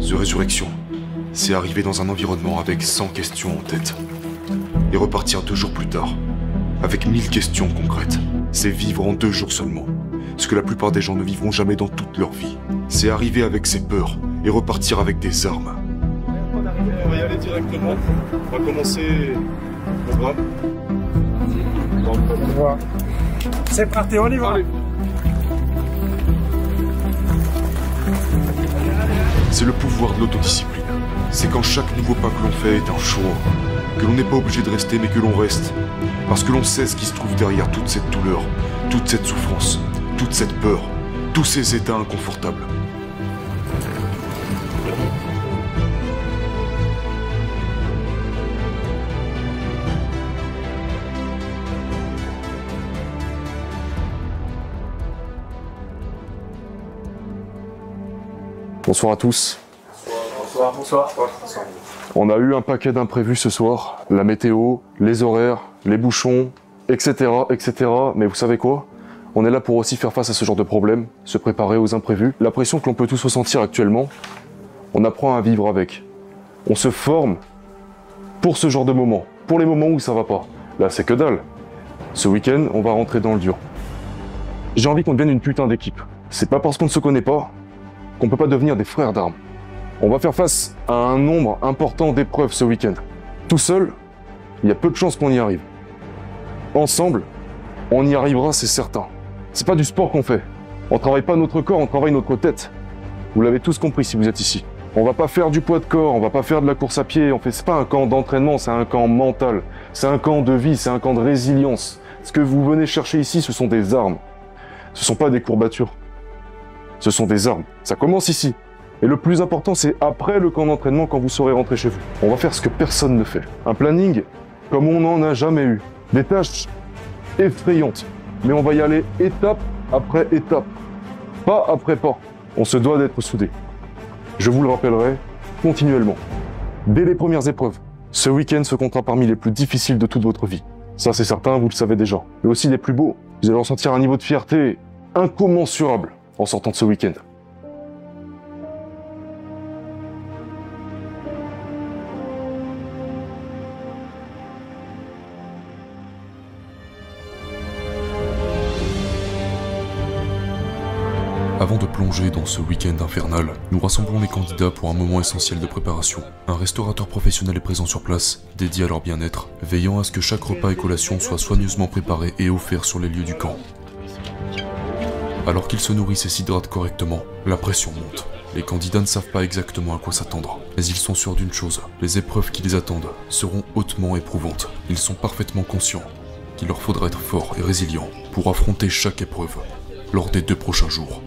The Resurrection, c'est arriver dans un environnement avec 100 questions en tête. Et repartir 2 jours plus tard, avec 1000 questions concrètes. C'est vivre en 2 jours seulement. Ce que la plupart des gens ne vivront jamais dans toute leur vie. C'est arriver avec ses peurs et repartir avec des armes. On va y aller directement. On va commencer le programme. C'est parti, on y va. Allez. C'est le pouvoir de l'autodiscipline. C'est quand chaque nouveau pas que l'on fait est un choix. Que l'on n'est pas obligé de rester, mais que l'on reste. Parce que l'on sait ce qui se trouve derrière toute cette douleur, toute cette souffrance, toute cette peur, tous ces états inconfortables. Bonsoir à tous. Bonsoir. On a eu un paquet d'imprévus ce soir. La météo, les horaires, les bouchons, etc., etc. Mais vous savez quoi? On est là pour aussi faire face à ce genre de problème, se préparer aux imprévus. La pression que l'on peut tous ressentir actuellement, on apprend à vivre avec. On se forme pour ce genre de moments, pour les moments où ça va pas. Là, c'est que dalle. Ce week-end, on va rentrer dans le dur. J'ai envie qu'on devienne une putain d'équipe. C'est pas parce qu'on ne se connaît pas qu'on peut pas devenir des frères d'armes. On va faire face à un nombre important d'épreuves ce week-end. Tout seul, il y a peu de chances qu'on y arrive. Ensemble, on y arrivera, c'est certain. C'est pas du sport qu'on fait. On travaille pas notre corps, on travaille notre tête. Vous l'avez tous compris si vous êtes ici. On va pas faire du poids de corps, on va pas faire de la course à pied, c'est pas un camp d'entraînement, c'est un camp mental. C'est un camp de vie, c'est un camp de résilience. Ce que vous venez chercher ici, ce sont des armes. Ce sont pas des courbatures. Ce sont des armes. Ça commence ici. Et le plus important, c'est après le camp d'entraînement, quand vous serez rentré chez vous. On va faire ce que personne ne fait. Un planning comme on n'en a jamais eu. Des tâches effrayantes. Mais on va y aller étape après étape. Pas après pas. On se doit d'être soudés. Je vous le rappellerai continuellement. Dès les premières épreuves, ce week-end se comptera parmi les plus difficiles de toute votre vie. Ça, c'est certain, vous le savez déjà. Mais aussi les plus beaux. Vous allez ressentir un niveau de fierté incommensurable en sortant de ce week-end. Avant de plonger dans ce week-end infernal, nous rassemblons les candidats pour un moment essentiel de préparation. Un restaurateur professionnel est présent sur place, dédié à leur bien-être, veillant à ce que chaque repas et collation soient soigneusement préparés et offerts sur les lieux du camp. Alors qu'ils se nourrissent et s'hydratent correctement, la pression monte. Les candidats ne savent pas exactement à quoi s'attendre, mais ils sont sûrs d'une chose, les épreuves qui les attendent seront hautement éprouvantes. Ils sont parfaitement conscients qu'il leur faudra être forts et résilients pour affronter chaque épreuve lors des 2 prochains jours.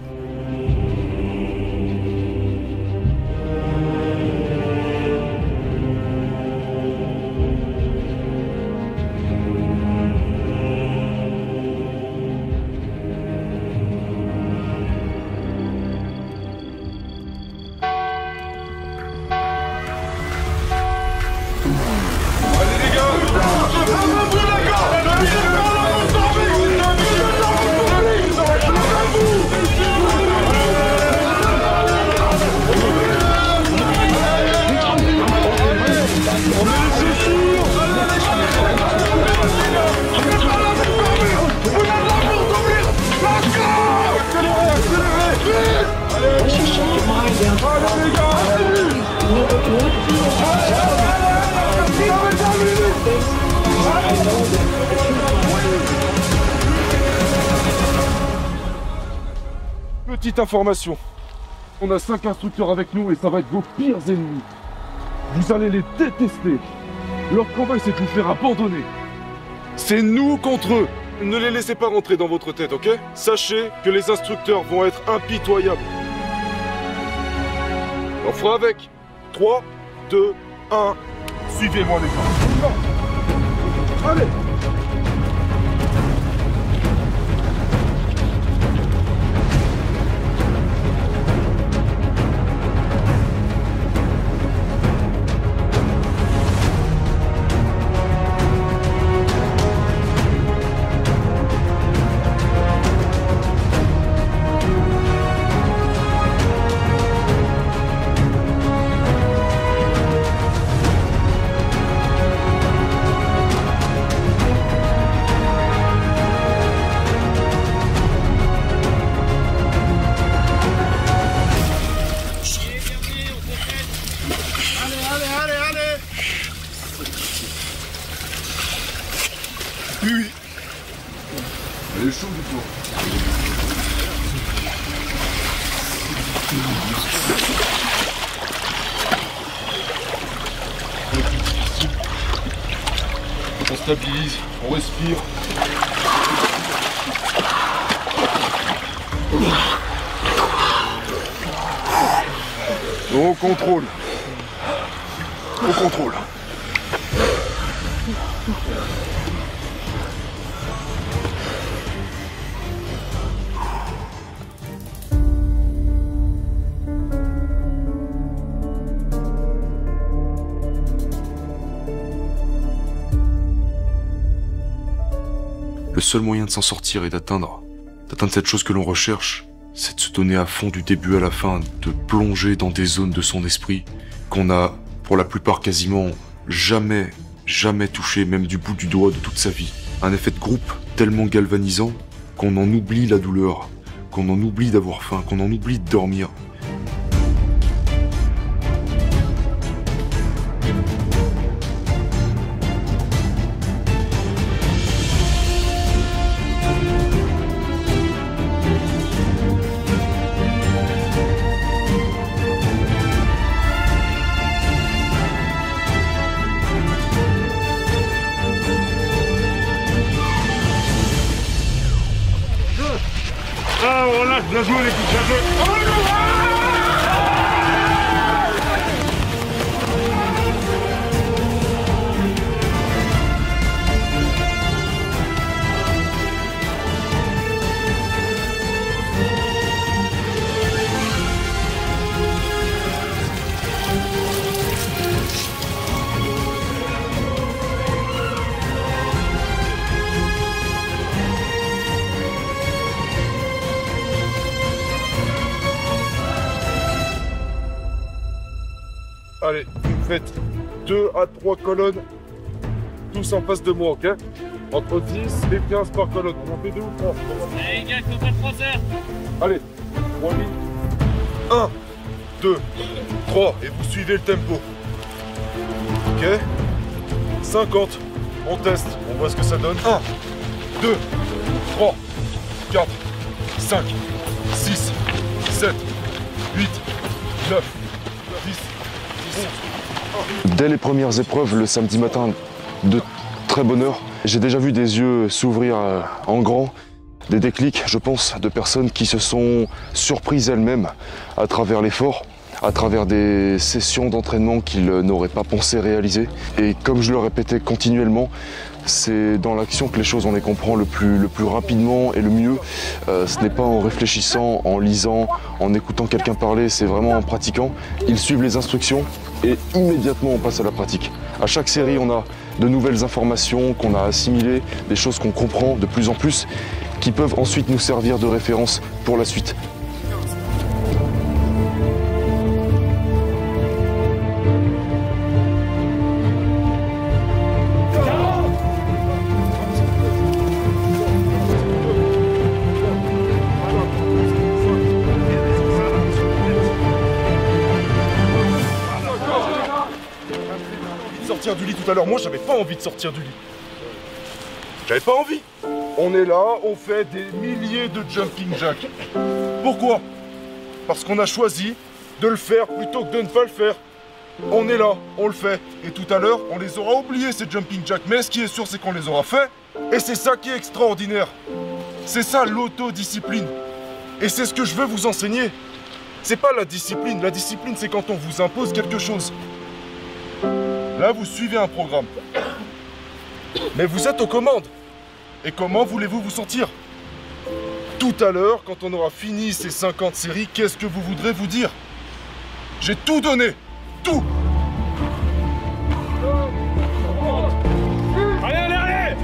Petite information, on a 5 instructeurs avec nous et ça va être vos pires ennemis. Vous allez les détester. Leur travail, c'est de vous faire abandonner. C'est nous contre eux. Ne les laissez pas rentrer dans votre tête, ok? Sachez que les instructeurs vont être impitoyables. On fera avec. 3, 2, 1. Suivez-moi les gars. Allez. stabilise, on respire. Au contrôle. Au contrôle. Le seul moyen de s'en sortir et d'atteindre cette chose que l'on recherche, c'est de se donner à fond du début à la fin, de plonger dans des zones de son esprit qu'on a, pour la plupart quasiment, jamais touché, même du bout du doigt de toute sa vie. Un effet de groupe tellement galvanisant qu'on en oublie la douleur, qu'on en oublie d'avoir faim, qu'on en oublie de dormir. Ah, voilà, bien joué l'équipe, bien joué. Allez, vous faites 2 à 3 colonnes, tous en face de moi, ok? Entre 10 et 15 par colonne. On en fait 2 ou 3? Allez, gars, faut pas 3 heures. Allez, 3 lignes. 1, 2, 3, et vous suivez le tempo. Ok? 50, on teste, on voit ce que ça donne. 1, 2, 3, 4, 5, 6, 7, 8, 9, 10. Dès les premières épreuves, le samedi matin, de très bonne heure, j'ai déjà vu des yeux s'ouvrir en grand, des déclics, je pense, de personnes qui se sont surprises elles-mêmes à travers l'effort, à travers des sessions d'entraînement qu'ils n'auraient pas pensé réaliser. Et comme je le répétais continuellement, c'est dans l'action que les choses on les comprend le plus rapidement et le mieux. Ce n'est pas en réfléchissant, en lisant, en écoutant quelqu'un parler, c'est vraiment en pratiquant. Ils suivent les instructions et immédiatement on passe à la pratique. À chaque série, on a de nouvelles informations qu'on a assimilées, des choses qu'on comprend de plus en plus, qui peuvent ensuite nous servir de référence pour la suite. Sortir du lit tout à l'heure, moi j'avais pas envie de sortir du lit. J'avais pas envie. On est là, on fait des milliers de jumping jacks. Pourquoi? Parce qu'on a choisi de le faire plutôt que de ne pas le faire. On est là, on le fait. Et tout à l'heure, on les aura oubliés ces jumping jacks. Mais ce qui est sûr, c'est qu'on les aura fait. Et c'est ça qui est extraordinaire. C'est ça l'autodiscipline. Et c'est ce que je veux vous enseigner. C'est pas la discipline. La discipline, c'est quand on vous impose quelque chose. Là, vous suivez un programme. Mais vous êtes aux commandes. Et comment voulez-vous vous sentir? Tout à l'heure, quand on aura fini ces 50 séries, qu'est-ce que vous voudrez vous dire? J'ai tout donné. Tout. Allez, allez, allez!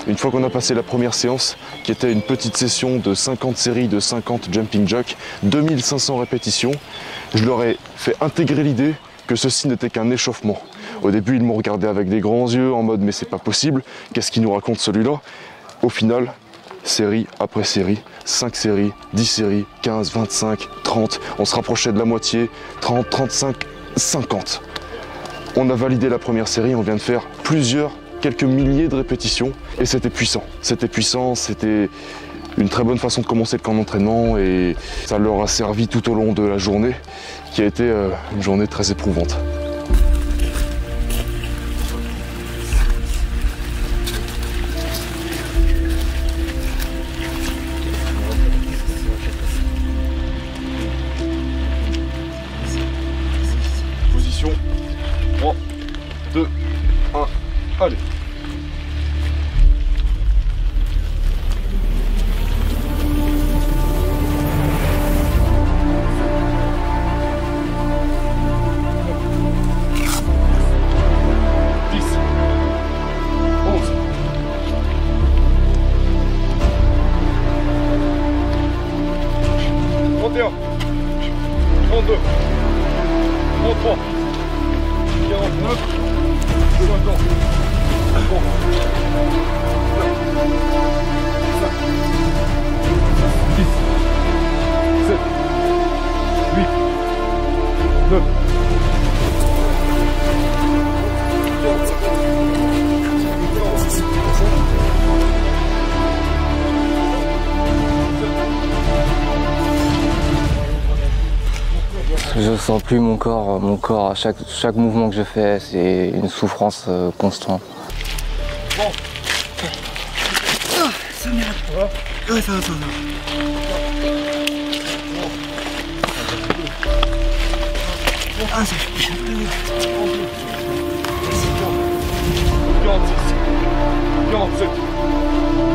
Une fois qu'on a passé la première séance, qui était une petite session de 50 séries de 50 jumping jacks, 2500 répétitions, je leur ai fait intégrer l'idée que ceci n'était qu'un échauffement. Au début, ils m'ont regardé avec des grands yeux, en mode « mais c'est pas possible, qu'est-ce qu'il nous raconte celui-là ?» Au final, série après série, 5 séries, 10 séries, 15, 25, 30, on se rapprochait de la moitié, 30, 35, 50. On a validé la première série, on vient de faire quelques milliers de répétitions et c'était puissant, c'était une très bonne façon de commencer le camp d'entraînement et ça leur a servi tout au long de la journée qui a été une journée très éprouvante. Position 3, 2, 1, allez. Je sens plus mon corps à chaque mouvement que je fais, c'est une souffrance constante. Bon. Ah, ça merde. Ouais, ça va. Ah, ça fait bien. 46, 47,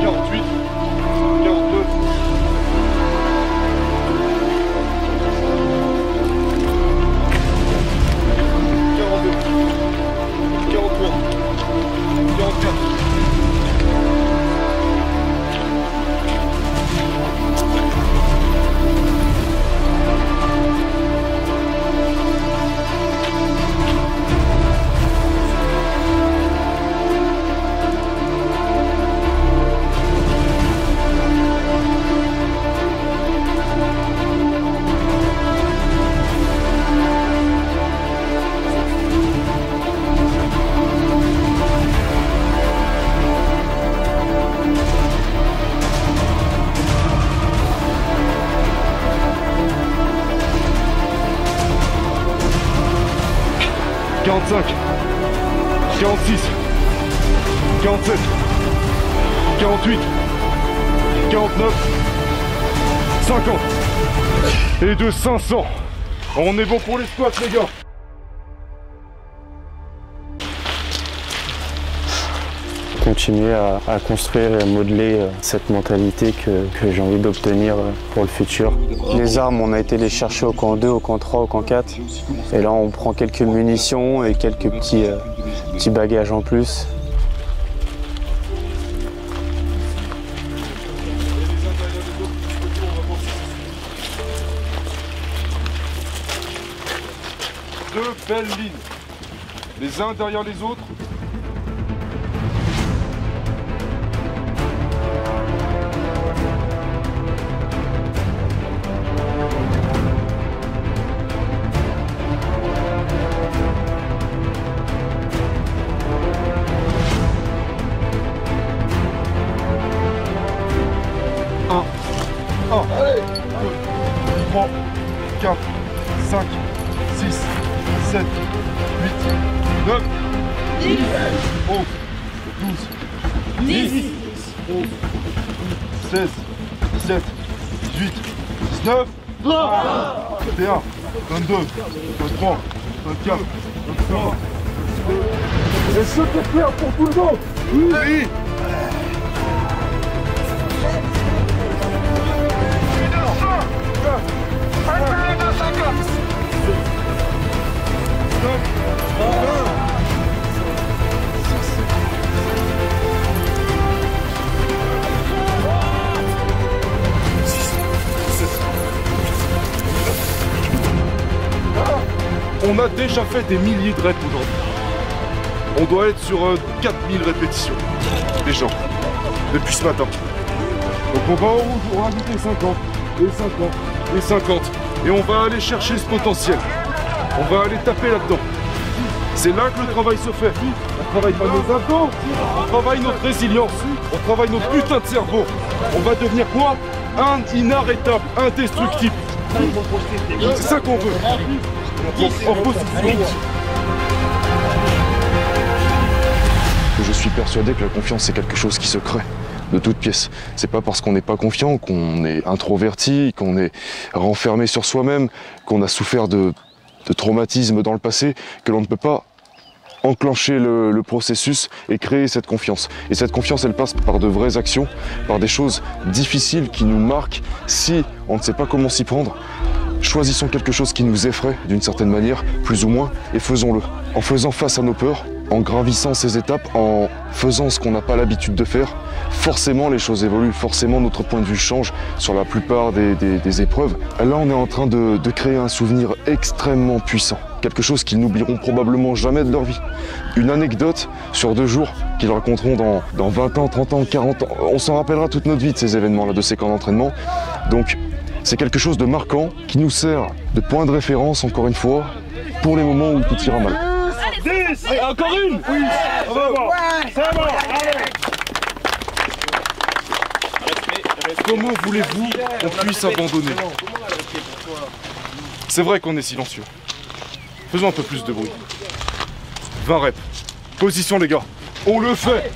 48, 42. 45, 46, 47, 48, 49, 50 et de 500. On est bon pour les squats les gars. Continuer à construire et à modeler cette mentalité que j'ai envie d'obtenir pour le futur. Les armes, on a été les chercher au camp 2, au camp 3, au camp 4. Et là, on prend quelques munitions et quelques petits bagages en plus. Deux belles lignes, les uns derrière les autres. Allez, 3, 4, 5, 6, 7, 8, 9, 10, 11, 12, 10, 11, 16, 17, 18, 19, 21, 22, 23, 24, 23. Est-ce que c'est clair pour tout le monde? Oui. On a déjà fait des milliers de reps aujourd'hui. On doit être sur 4000 répétitions, les gens, depuis ce matin. Donc on va en rouge, on va rajouter 50, et 50, et 50. Et on va aller chercher ce potentiel. On va aller taper là-dedans. C'est là que le travail se fait. On travaille pas nos abdos, on travaille notre résilience, on travaille notre putain de cerveau. On va devenir quoi? Inarrêtable, indestructible. C'est ça qu'on veut. En position. Je suis persuadé que la confiance, c'est quelque chose qui se crée de toutes pièces. C'est pas parce qu'on n'est pas confiant, qu'on est introverti, qu'on est renfermé sur soi-même, qu'on a souffert de traumatismes dans le passé, que l'on ne peut pas enclencher le processus et créer cette confiance. Et cette confiance, elle passe par de vraies actions, par des choses difficiles qui nous marquent. Si on ne sait pas comment s'y prendre, choisissons quelque chose qui nous effraie d'une certaine manière, plus ou moins, et faisons-le. En faisant face à nos peurs, en gravissant ces étapes, en faisant ce qu'on n'a pas l'habitude de faire, forcément les choses évoluent, forcément notre point de vue change sur la plupart des épreuves. Là, on est en train de créer un souvenir extrêmement puissant, quelque chose qu'ils n'oublieront probablement jamais de leur vie. Une anecdote sur 2 jours qu'ils raconteront dans 20 ans, 30 ans, 40 ans. On s'en rappellera toute notre vie de ces événements-là, de ces camps d'entraînement. Donc, c'est quelque chose de marquant qui nous sert de point de référence, encore une fois, pour les moments où tout ira mal. 10, encore une. Oui. C'est bon. C'est bon. Comment voulez-vous qu'on puisse abandonner? C'est vrai qu'on est silencieux. Faisons un peu plus de bruit. 20 reps. Position les gars. On le fait.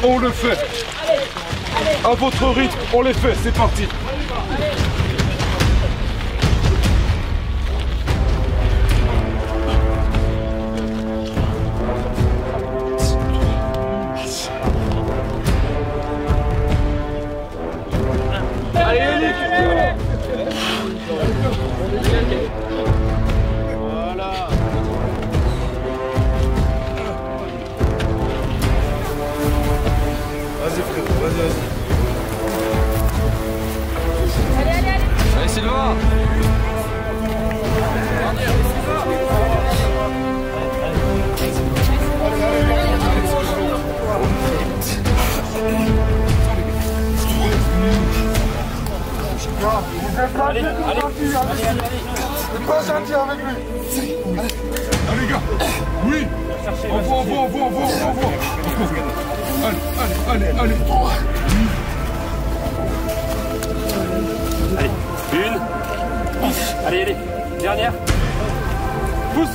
On le fait. À votre rythme, on les fait. C'est parti. Allez Sylvain. Allez, Pas gentil avec lui. Allez gars. Oui. Envoie. Allez. Allez, une. Allez, dernière. Pousse.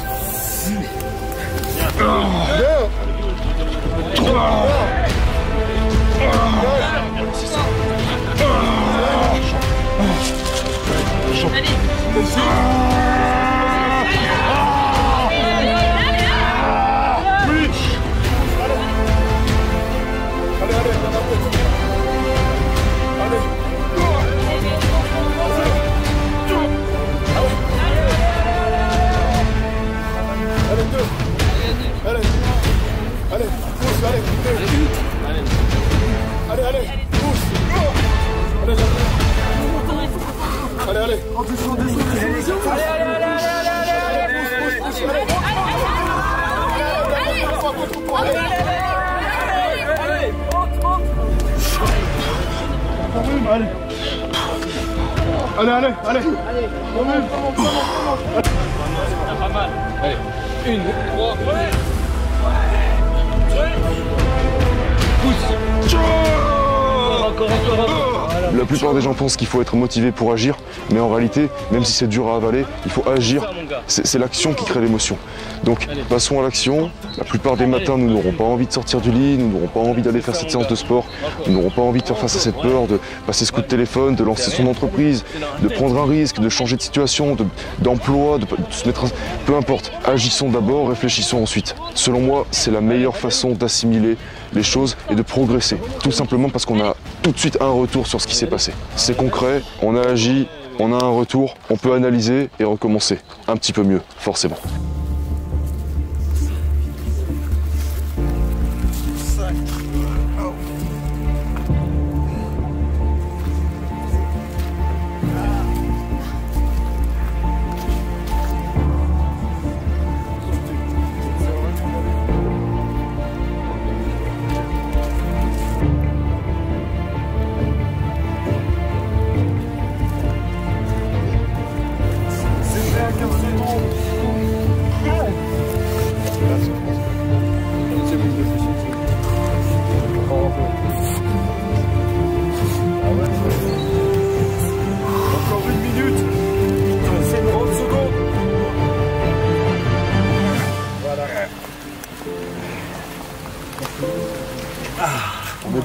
Allez. Pas mal. Allez, 1, 3. Encore. La plupart des gens pensent qu'il faut être motivé pour agir, mais en réalité, même si c'est dur à avaler, il faut agir. C'est l'action qui crée l'émotion. Donc, passons à l'action. La plupart des matins, nous n'aurons pas envie de sortir du lit, nous n'aurons pas envie d'aller faire cette séance de sport, nous n'aurons pas envie de faire face à cette peur, de passer ce coup de téléphone, de lancer son entreprise, de prendre un risque, de changer de situation, d'emploi, de se mettre... Peu importe, agissons d'abord, réfléchissons ensuite. Selon moi, c'est la meilleure façon d'assimiler les choses et de progresser. Tout simplement parce qu'on a tout de suite un retour sur ce qui s'est passé. C'est concret, on a agi, on a un retour, on peut analyser et recommencer. Un petit peu mieux, forcément.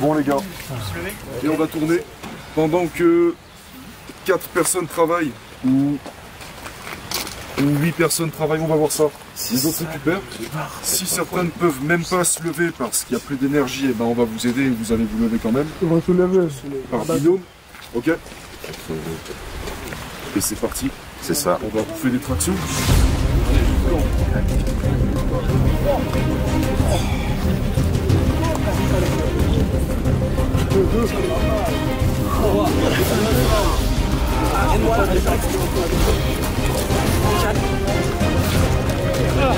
bon les gars. Et on va tourner pendant que 4 personnes travaillent ou 8 personnes travaillent, on va voir ça. Les autres récupèrent. Si certaines ne peuvent même pas se lever parce qu'il n'y a plus d'énergie, et ben on va vous aider et vous allez vous lever quand même. On va se lever. Par binôme. Ok. Et c'est parti. C'est ça. On va bouffer des tractions.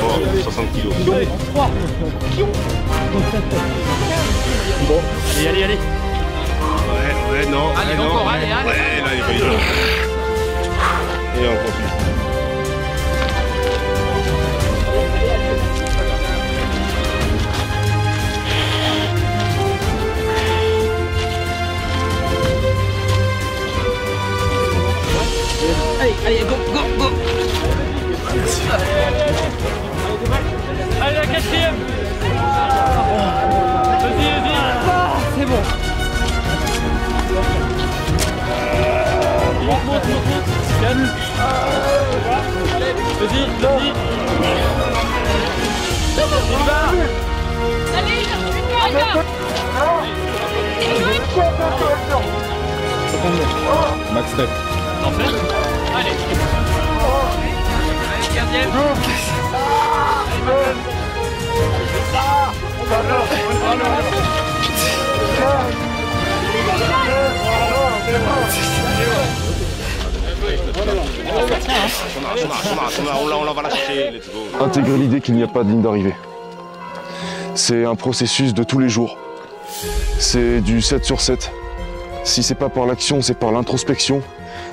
Oh, 60 kilos. Allez, 3. Bon, allez. Ouais, non. Allez, encore, allez. Ouais, là, il est pas et encore plus. Allez, go. Allez, la 4e. Vas-y. C'est bon. Monte. Calme. Vas-y. Max Rep. T'en fais? Allez. Allez, 15e. On va la chercher, let's go. Intégrer l'idée qu'il n'y a pas de ligne d'arrivée. C'est un processus de tous les jours. C'est du 7 sur 7. Si c'est pas par l'action, c'est par l'introspection,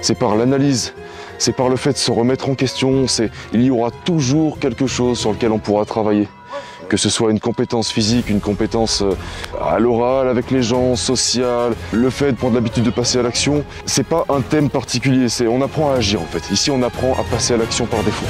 c'est par l'analyse, c'est par le fait de se remettre en question. Il y aura toujours quelque chose sur lequel on pourra travailler. Que ce soit une compétence physique, une compétence à l'oral avec les gens, sociale, le fait de prendre l'habitude de passer à l'action, c'est pas un thème particulier, on apprend à agir en fait. Ici on apprend à passer à l'action par défaut.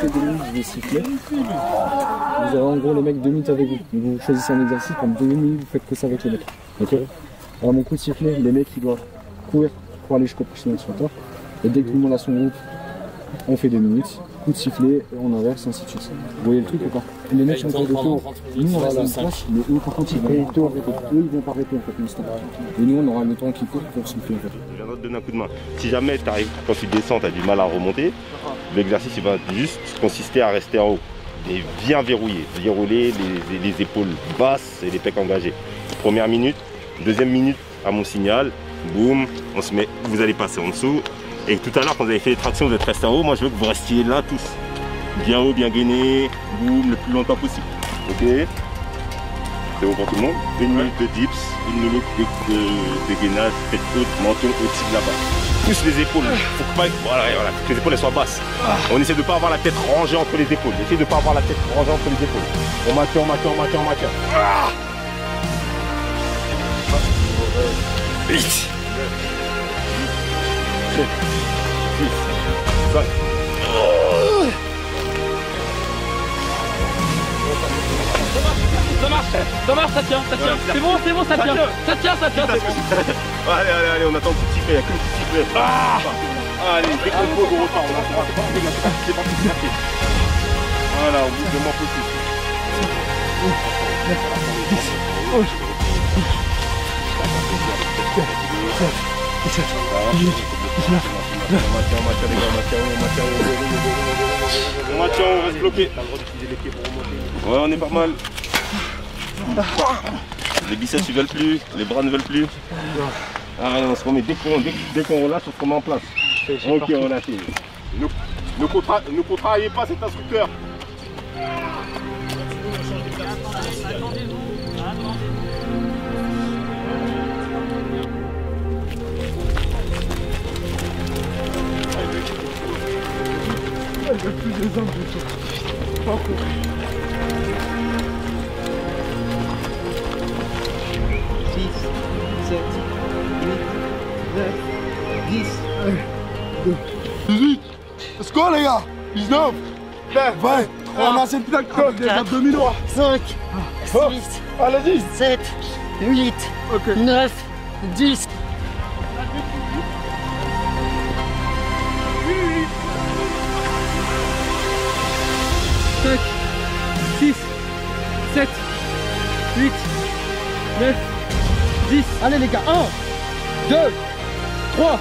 Je vais siffler. Vous avez en gros les mecs 2 minutes avec vous. Donc vous choisissez un exercice, pendant 2 minutes, vous faites que ça avec les mecs. Ok. Alors mon coup de sifflet, les mecs ils doivent courir pour aller jusqu'au prochain extincteur. Et dès que tout le monde a son groupe, on fait 2 minutes. Coup de sifflet, on inverse, ainsi de suite. Vous voyez le truc ou pas? Les mecs sont en train de tour. Nous on reste en place, mais eux par contre ils vont arrêter. Eux ils vont pas arrêter en fait l'instant. Et nous on aura le temps qu'ils courent pour siffler en fait. Je viens de te donner un coup de main. Si jamais t'arrives, quand tu descends, tu as du mal à remonter, l'exercice il va juste consister à rester en haut. Et bien verrouiller, verrouiller les épaules basses et les pecs engagés. Première minute, deuxième minute à mon signal, boum, on se met, vous allez passer en dessous. Et tout à l'heure quand vous avez fait les tractions, vous êtes resté en haut, moi je veux que vous restiez là tous. Bien haut, bien gainé, boum, le plus longtemps possible. Ok? C'est bon pour tout le monde. 1 minute de dips, 1 minute de gainage, tête haute, menton au-dessus de la base. Pousse les épaules, faut que pas, voilà, que les épaules elles soient basses. On essaie de ne pas avoir la tête rangée entre les épaules. Essayez de ne pas avoir la tête rangée entre les épaules. On maintient. Vite. 7, 6, 5. Ça marche, ça tient. C'est bon, ça tient. Ça tient. Allez, on attend le petit sifflet, il n'y a que le petit sifflet. Allez, dès qu'on pose au repart, c'est parti. Voilà, au bout de moins possible. On maintient, on reste bloqué. Ouais, on est pas mal. Les biceps ils veulent plus, les bras ne veulent plus. Ah on se remet, dès qu'on relâche, on se remet en place. Ok, relâchez. Ne contrariez pas cet instructeur. Let's go les gars. 19, 20, on a cette plaque des abdominaux. 5, Oh, 6, allez-y. 7, 8, 9, 10. 5, 6, 7, 8, 9, 10. Allez les gars, 1, 2, 3,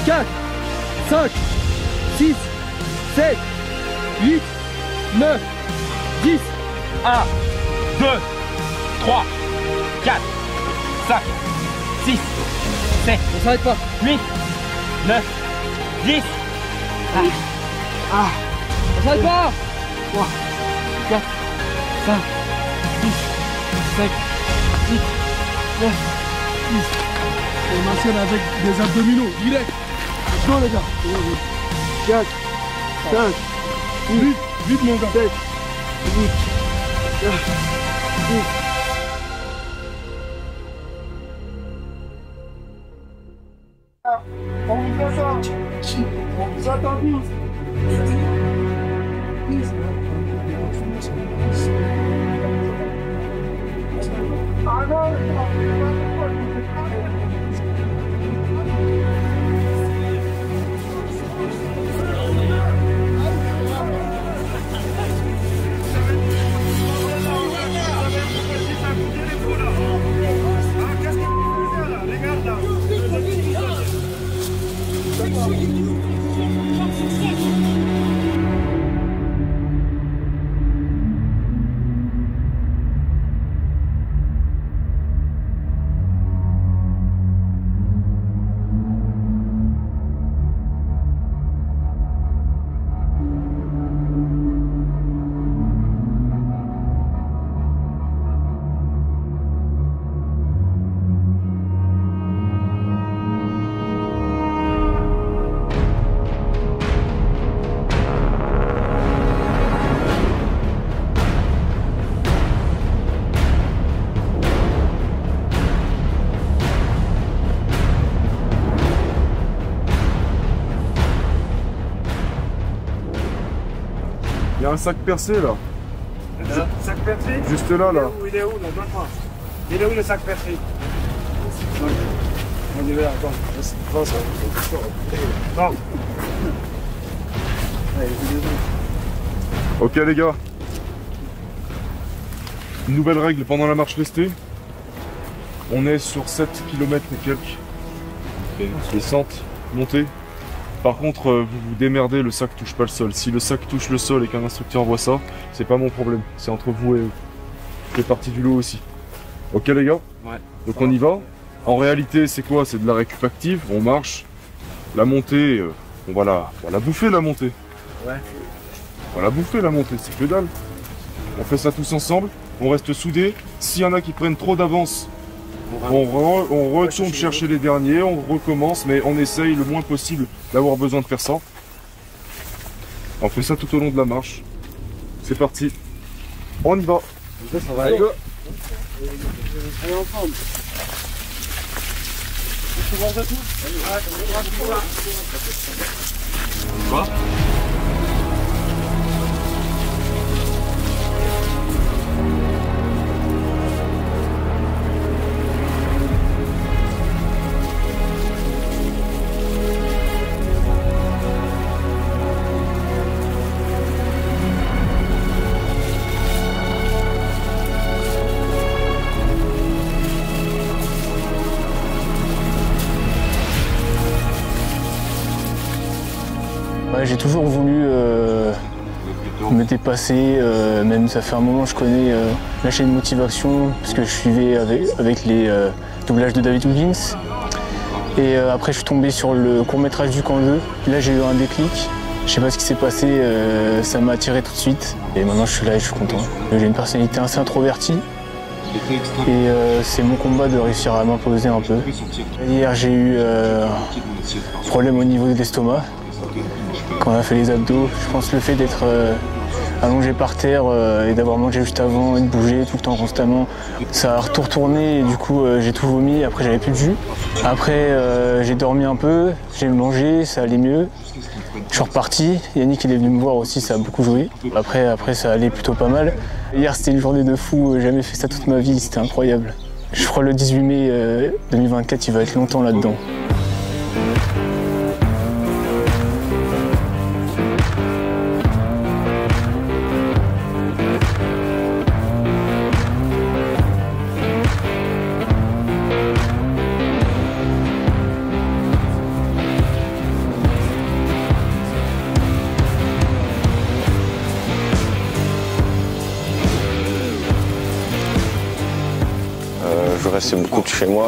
4, 5, 6, 7, 8, 9, 10. 1, 2, 3, 4, 5, 6, 7, On s'arrête pas. 8, 9, 10. On s'arrête pas. 3, 4, 5, 6, 7, 8, 9, 10. On enchaîne avec des abdominaux, direct. Let's go les gars. 4, 5, 8, 8 mon gars. 7, 8, 9, 10. On vous attend. On vous attend tous. Ah non, il y a un sac percé là. Sac percé? Juste là, là. Il est où? Non, donne-moi. Il est où le sac percé? On y va, attends. C'est pas ça. Non. Ok les gars. Une nouvelle règle pendant la marche lestée. On est sur 7 km et quelques. Descente, montée. Par contre, vous vous démerdez, le sac touche pas le sol. Si le sac touche le sol et qu'un instructeur voit ça, c'est pas mon problème. C'est entre vous et eux. Je fais partie du lot aussi. Ok les gars? Ouais. Donc on y va. En réalité, c'est quoi? C'est de la récup active. On marche. La montée, on va la bouffer la montée. Ouais. On va la bouffer la montée, c'est que dalle. On fait ça tous ensemble. On reste soudés. S'il y en a qui prennent trop d'avance, on retourne chercher les derniers, on recommence, mais on essaye le moins possible d'avoir besoin de faire ça. On fait ça tout au long de la marche. C'est parti. On y va. Ça va aller. Allez ensemble. Quoi? J'ai toujours voulu me dépasser, même ça fait un moment que je connais la chaîne Motivation, parce que je suivais avec les doublages de David Huggins. Et après je suis tombé sur le court-métrage du camp 2, là j'ai eu un déclic, Je sais pas ce qui s'est passé, ça m'a attiré tout de suite. Et maintenant je suis là et je suis content. J'ai une personnalité assez introvertie. Et c'est mon combat de réussir à m'imposer un peu. Hier j'ai eu un problème au niveau de l'estomac. Quand on a fait les abdos, je pense que le fait d'être allongé par terre et d'avoir mangé juste avant et de bouger tout le temps constamment, ça a tout retourné et du coup j'ai tout vomi, après j'avais plus de jus. Après j'ai dormi un peu, j'ai mangé, ça allait mieux. Je suis reparti, Yannick il est venu me voir aussi, ça a beaucoup joué. Après ça allait plutôt pas mal. Hier c'était une journée de fou, j'ai jamais fait ça toute ma vie, c'était incroyable. Je crois le 18 mai 2024 il va être longtemps là-dedans. Je restais beaucoup de chez moi,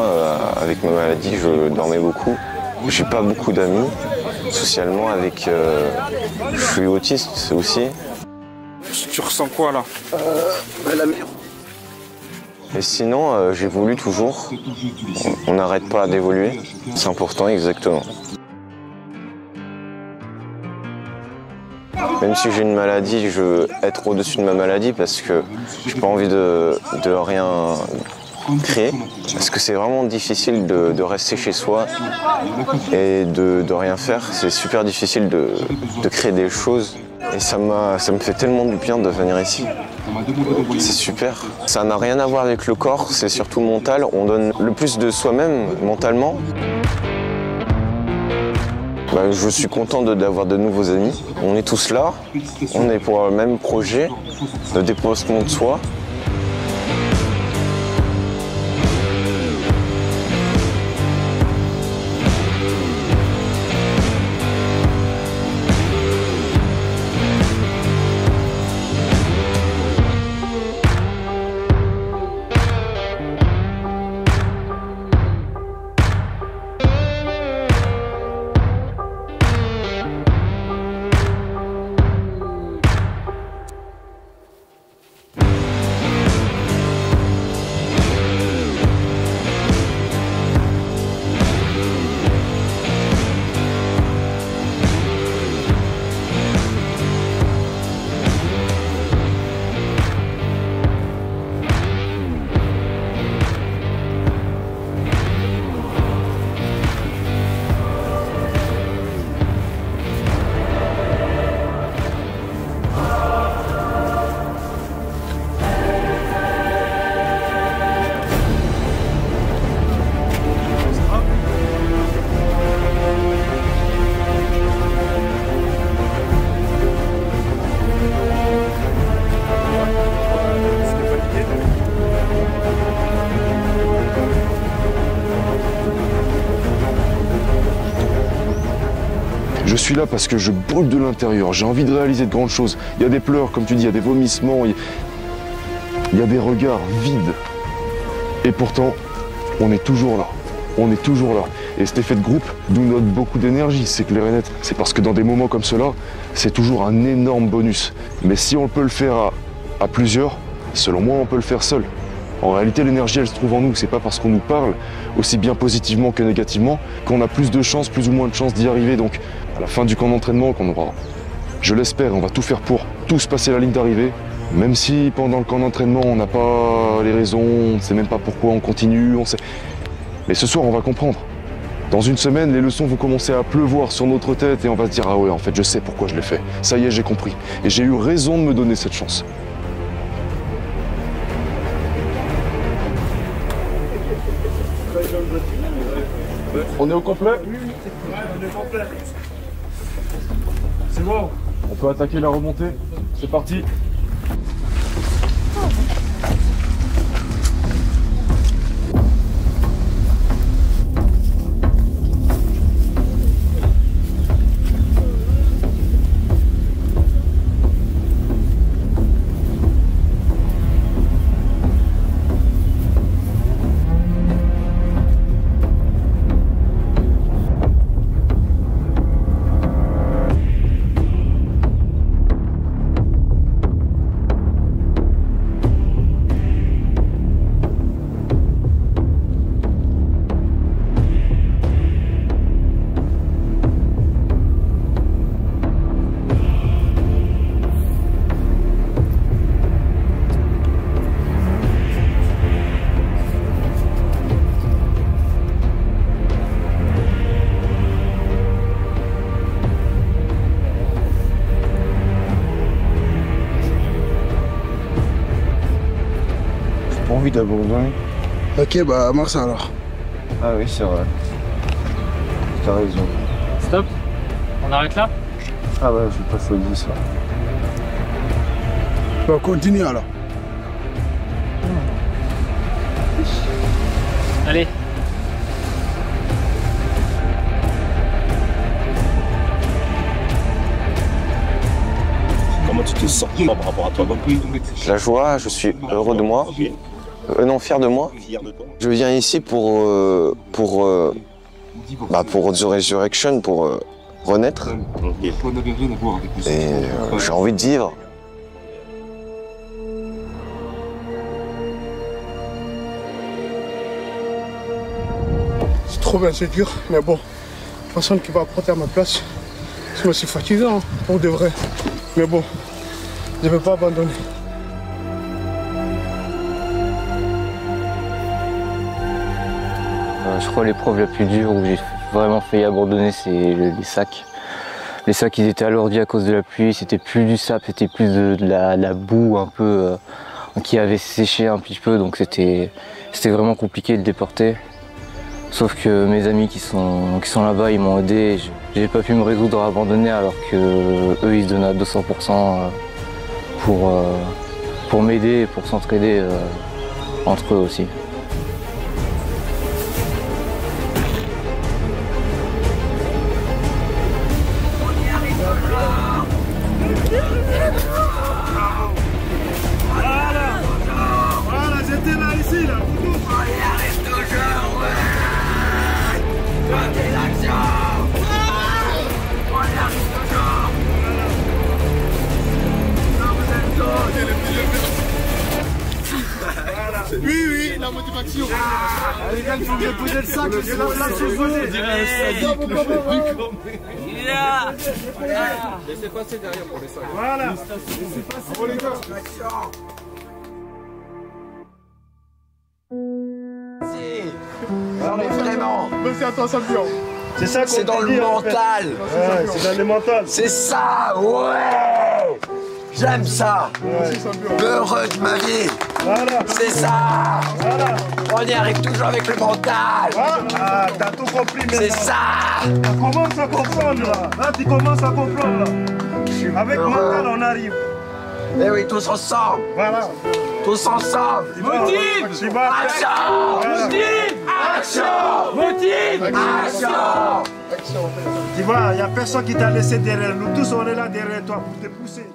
avec ma maladie, je dormais beaucoup. J'ai pas beaucoup d'amis, socialement, je suis autiste aussi. Tu ressens quoi là? La merde. Et sinon, j'évolue toujours. On n'arrête pas d'évoluer. C'est important, exactement. Même si j'ai une maladie, je veux être au-dessus de ma maladie parce que j'ai pas envie de rien créer. Parce que c'est vraiment difficile de rester chez soi et de rien faire. C'est super difficile de créer des choses. Et ça me fait tellement du bien de venir ici. C'est super. Ça n'a rien à voir avec le corps, c'est surtout mental. On donne le plus de soi-même mentalement. Je suis content d'avoir de nouveaux amis. On est tous là, on est pour le même projet de dépassement de soi. Je suis là parce que je brûle de l'intérieur, j'ai envie de réaliser de grandes choses. Il y a des pleurs, comme tu dis, il y a des vomissements, il y a des regards vides. Et pourtant, on est toujours là. On est toujours là. Et cet effet de groupe nous donne beaucoup d'énergie, c'est clair et net. C'est parce que dans des moments comme cela, c'est toujours un énorme bonus. Mais si on peut le faire à plusieurs, selon moi, on peut le faire seul. En réalité, l'énergie, elle se trouve en nous. C'est pas parce qu'on nous parle, aussi bien positivement que négativement, qu'on a plus de chances, plus ou moins de chances d'y arriver. Donc, à la fin du camp d'entraînement, qu'on aura, je l'espère, on va tout faire pour tous passer la ligne d'arrivée. Même si pendant le camp d'entraînement, on n'a pas les raisons, on ne sait même pas pourquoi on continue, Mais ce soir, on va comprendre. Dans une semaine, les leçons vont commencer à pleuvoir sur notre tête et on va se dire « Ah ouais, en fait, je sais pourquoi je l'ai fait. Ça y est, j'ai compris. Et j'ai eu raison de me donner cette chance. » On est au complet? On est complet. C'est bon. On peut attaquer la remontée. C'est parti. envie d'abandonner. Ok, bah mars alors. Ah oui, c'est vrai. T'as raison. Stop. On arrête là? Ah ouais, j'ai pas choisi ça. Bah continue alors. Allez. Comment tu te sens par rapport à toi? La joie, je suis heureux de moi. Non, fier de moi. Je viens ici pour The Resurrection, pour renaître. Et j'ai envie de vivre. C'est trop bien, c'est dur, mais bon, personne qui va apporter à ma place. Sinon c'est fatigant, hein, pour de vrai. Mais bon, je ne vais pas abandonner. Je crois l'épreuve la plus dure où j'ai vraiment failli abandonner, c'est les sacs. Les sacs, ils étaient alourdis à cause de la pluie, c'était plus du sable, c'était plus de la boue un peu qui avait séché un petit peu, donc c'était vraiment compliqué de les porter. Sauf que mes amis qui sont là-bas, ils m'ont aidé. J'ai pas pu me résoudre à abandonner alors que eux, ils se donnaient à 200% pour m'aider et pour s'entraider entre eux aussi. Voilà, j'étais là, ici, là. On y arrive toujours, ouais. Montez l'action. On y arrive toujours. Là, vous êtes tous. Oui, oui, la motivation. Allez, gars, il faut bien poser le sac, c'est la place sur vous. On dirait un laissez passer derrière pour les sacs. Voilà. Laissez passer. Bravo, les gars. Non mais vraiment. Merci à toi, Sampion. C'est ça qu'on c'est dans le mental. Ouais, c'est dans le mental. C'est ça, ouais. J'aime ça. Heureux de ma vie. Voilà. C'est ça. Voilà. On y arrive toujours avec le mental. Ah, t'as tout compris maintenant. C'est ça. Tu commences à comprendre là. Là, tu commences à comprendre là. Avec le mental, on arrive. Eh oui, tous ensemble. Voilà. Tous ensemble. Motive. Action. Motive. Action. Motive. Action. Tu vois, il n'y a personne qui t'a laissé derrière. Nous tous, on est là derrière toi pour te pousser.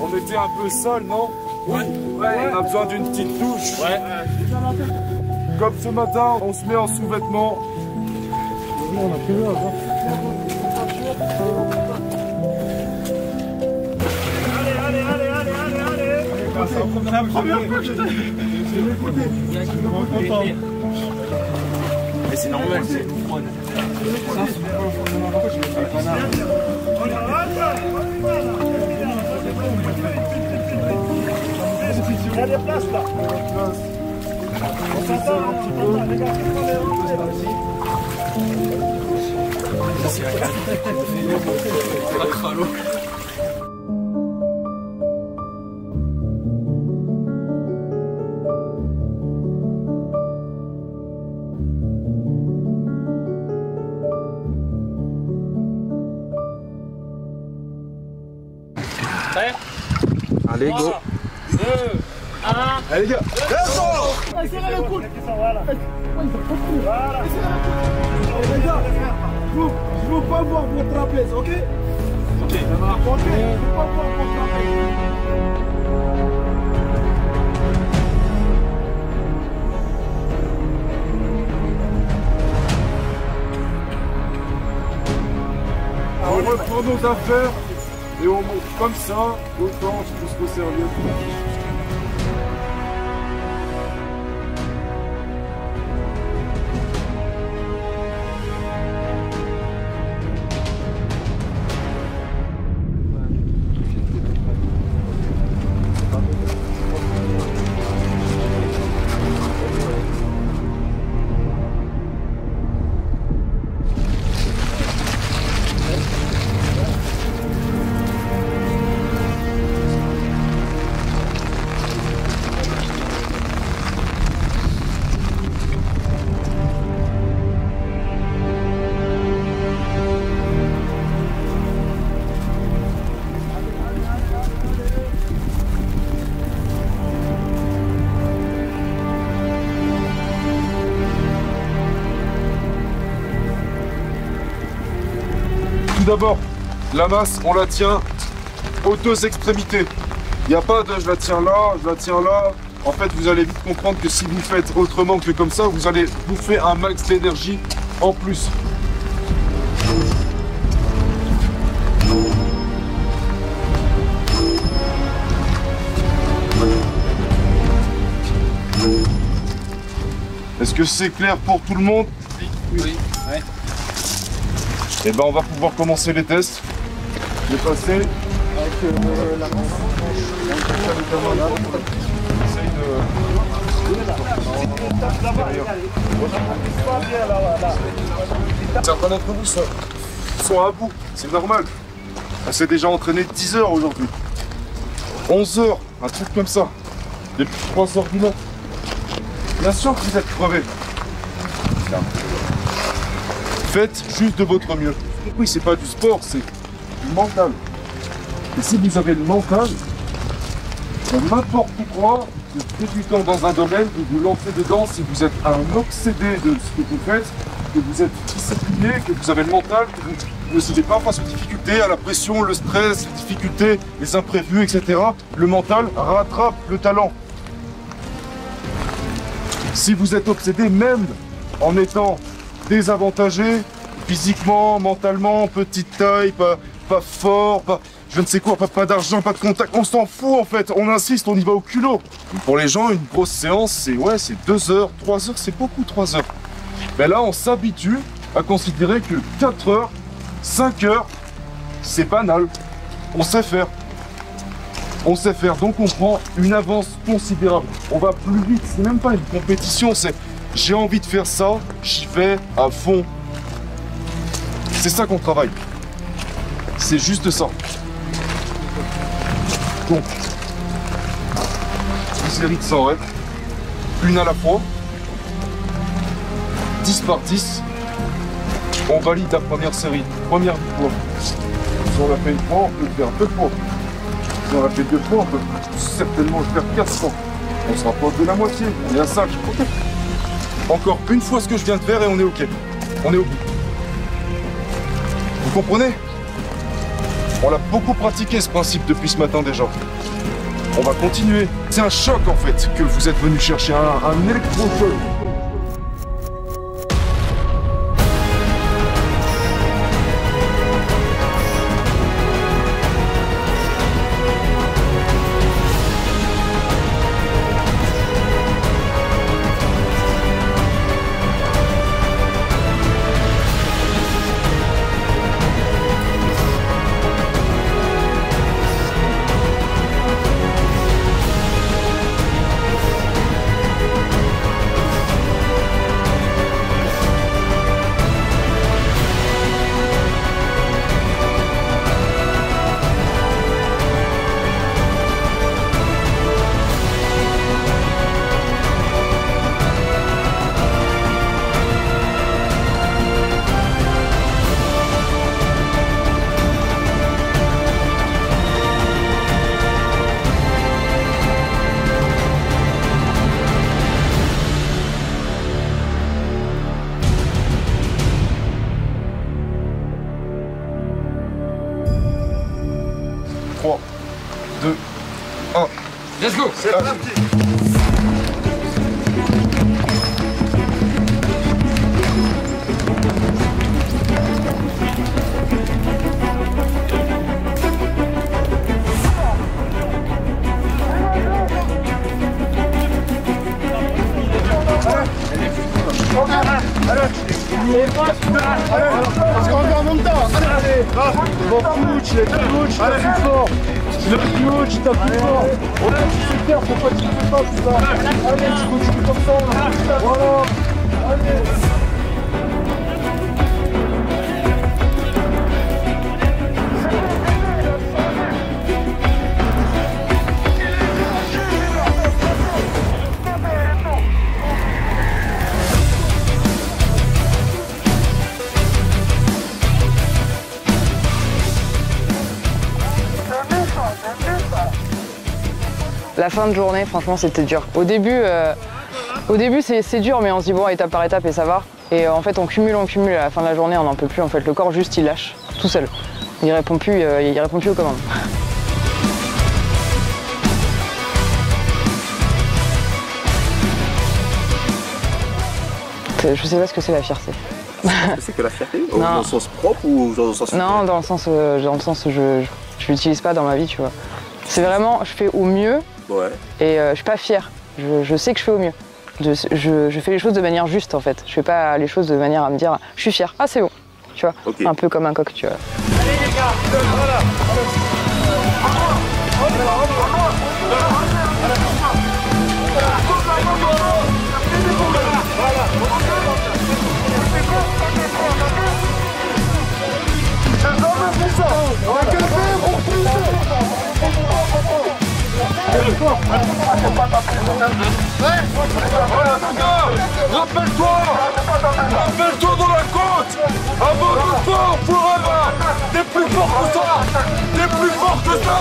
On était un peu seul, non? Oui. Ouais. On a besoin d'une petite douche. Ouais. Comme ce matin, on se met en sous-vêtements. On a plus l'heure, Allez. C'est la première fois. Mais c'est normal, c'est il y a des places là. On s'attend un petit peu. Les gars, Prêt? Allez, go. 2, 1. Allez, les gars. Serrez le coude. Voilà. Les gars, je veux pas voir votre trapèze, ok? Ok, ça va. Ok, je veux pas voir votre trapèze. On reprend nos affaires et on monte comme ça, autant jusqu'au serviette. Tout d'abord, la masse, on la tient aux deux extrémités. Il n'y a pas de je la tiens là, je la tiens là. En fait, vous allez vite comprendre que si vous faites autrement que comme ça, vous allez bouffer un max d'énergie en plus. Est-ce que c'est clair pour tout le monde? Oui. Ouais. Et ben on va pouvoir commencer les tests. Je vais passer avec la certains d'entre vous sont à bout, c'est normal. On s'est déjà entraîné 10 heures aujourd'hui. 11 heures, un truc comme ça. Depuis 3 heures du mat. Bien sûr que vous êtes crevés. Faites juste de votre mieux. Oui, c'est pas du sport, c'est du mental. Et si vous avez le mental, dans n'importe quoi, vous faites du temps dans un domaine, vous vous lancez dedans, si vous êtes un obsédé de ce que vous faites, que vous êtes discipliné, que vous avez le mental, que vous ne cédez pas face aux difficultés, à la pression, le stress, les difficultés, les imprévus, etc. Le mental rattrape le talent. Si vous êtes obsédé, même en étant désavantagé, physiquement, mentalement, petite taille, pas fort, pas je ne sais quoi, pas d'argent, pas de contact, on s'en fout en fait, on insiste, on y va au culot. Pour les gens, une grosse séance, c'est 2 heures, 3 heures, c'est beaucoup 3 heures. Mais là, on s'habitue à considérer que 4 heures, 5 heures, c'est banal. On sait faire. On sait faire, donc on prend une avance considérable. On va plus vite, c'est même pas une compétition, c'est j'ai envie de faire ça, j'y vais à fond. C'est ça qu'on travaille. C'est juste ça. Donc, une série de 100 reps, une à la fois, 10 par 10. On valide la première série, première fois. Si on l'a fait une fois, on peut le faire 2 fois. Si on l'a fait 2 fois, on peut certainement le faire 4 fois. On se rapproche de la moitié, on est à 5. Ok. Encore une fois ce que je viens de faire et on est ok. On est au bout. Vous comprenez? On l'a beaucoup pratiqué ce principe depuis ce matin déjà. On va continuer. C'est un choc en fait que vous êtes venu chercher, un électrochoc. Let's go. C'est parti. Parce qu'on est en même temps. Allez, bon coach, le coach, t'as plus fort. Le coach, t'as plus fort. Ouais, tu sais faire, faut pas que tu fais pas tout ça. Allez, tu continues comme ça. Voilà. Allez. La fin de journée, franchement, c'était dur. Au début c'est dur, mais on se dit bon, étape par étape et ça va. Et en fait, on cumule. À la fin de la journée, on n'en peut plus. En fait, le corps juste, il lâche tout seul. Il répond plus aux commandes. Je sais pas ce que c'est la fierté. C'est que la fierté? Dans le sens propre ou dans le sens... Non, dans le sens je l'utilise pas dans ma vie, tu vois. C'est vraiment, je fais au mieux. Ouais. Et je suis pas fière. Je sais que je fais au mieux. Je fais les choses de manière juste en fait. Je fais pas les choses de manière à me dire je suis fière. Ah c'est bon. Tu vois. Okay. Un peu comme un coq, tu vois. Allez les gars, voilà. Rappelle-toi dans la côte. Avant de fort, forever. T'es plus fort que ça. T'es plus fort que ça.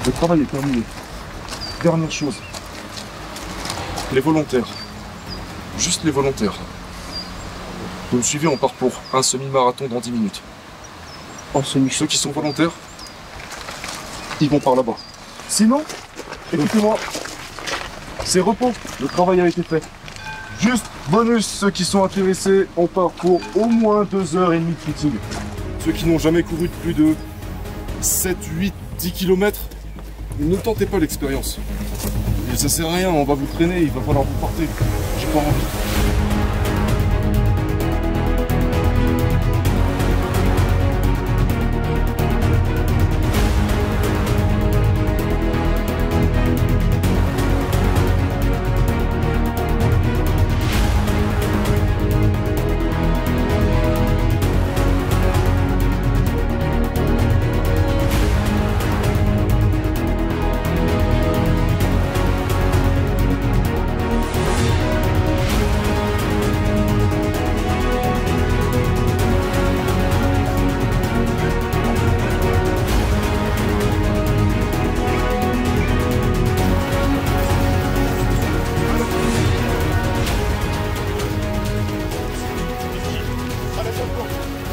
Le travail est terminé. Dernière chose. Les volontaires. Juste les volontaires. Vous me suivez, on part pour un semi-marathon dans 10 minutes. Ceux qui sont volontaires, ils vont par là-bas. Sinon, écoutez-moi, c'est repos, le travail a été fait. Juste bonus, ceux qui sont intéressés, on part pour au moins 2h30 de footing. Ceux qui n'ont jamais couru de plus de 7, 8, 10 km, ne tentez pas l'expérience. Ça sert à rien, on va vous traîner, il va falloir vous porter. J'ai pas envie.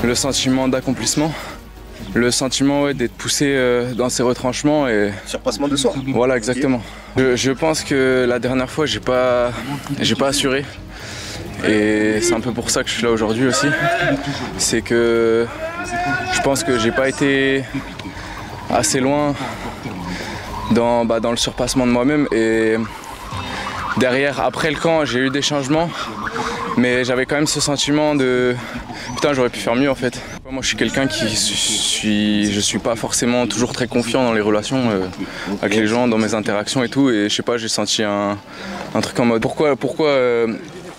Le sentiment d'accomplissement, le sentiment d'être poussé dans ses retranchements et... Surpassement de soi. Voilà, exactement. Okay. Je pense que la dernière fois, j'ai pas assuré. Et c'est un peu pour ça que je suis là aujourd'hui aussi. C'est que je pense que j'ai pas été assez loin dans le surpassement de moi-même. Et derrière, après le camp, j'ai eu des changements. Mais j'avais quand même ce sentiment de putain, j'aurais pu faire mieux en fait. Moi je suis quelqu'un je suis pas forcément toujours très confiant dans les relations avec les gens, dans mes interactions et tout, et je sais pas, j'ai senti un truc en mode pourquoi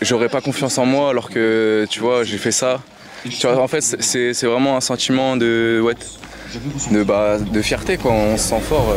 j'aurais pas confiance en moi alors que tu vois j'ai fait ça. Tu vois, en fait c'est vraiment un sentiment de fierté quoi, on se sent fort.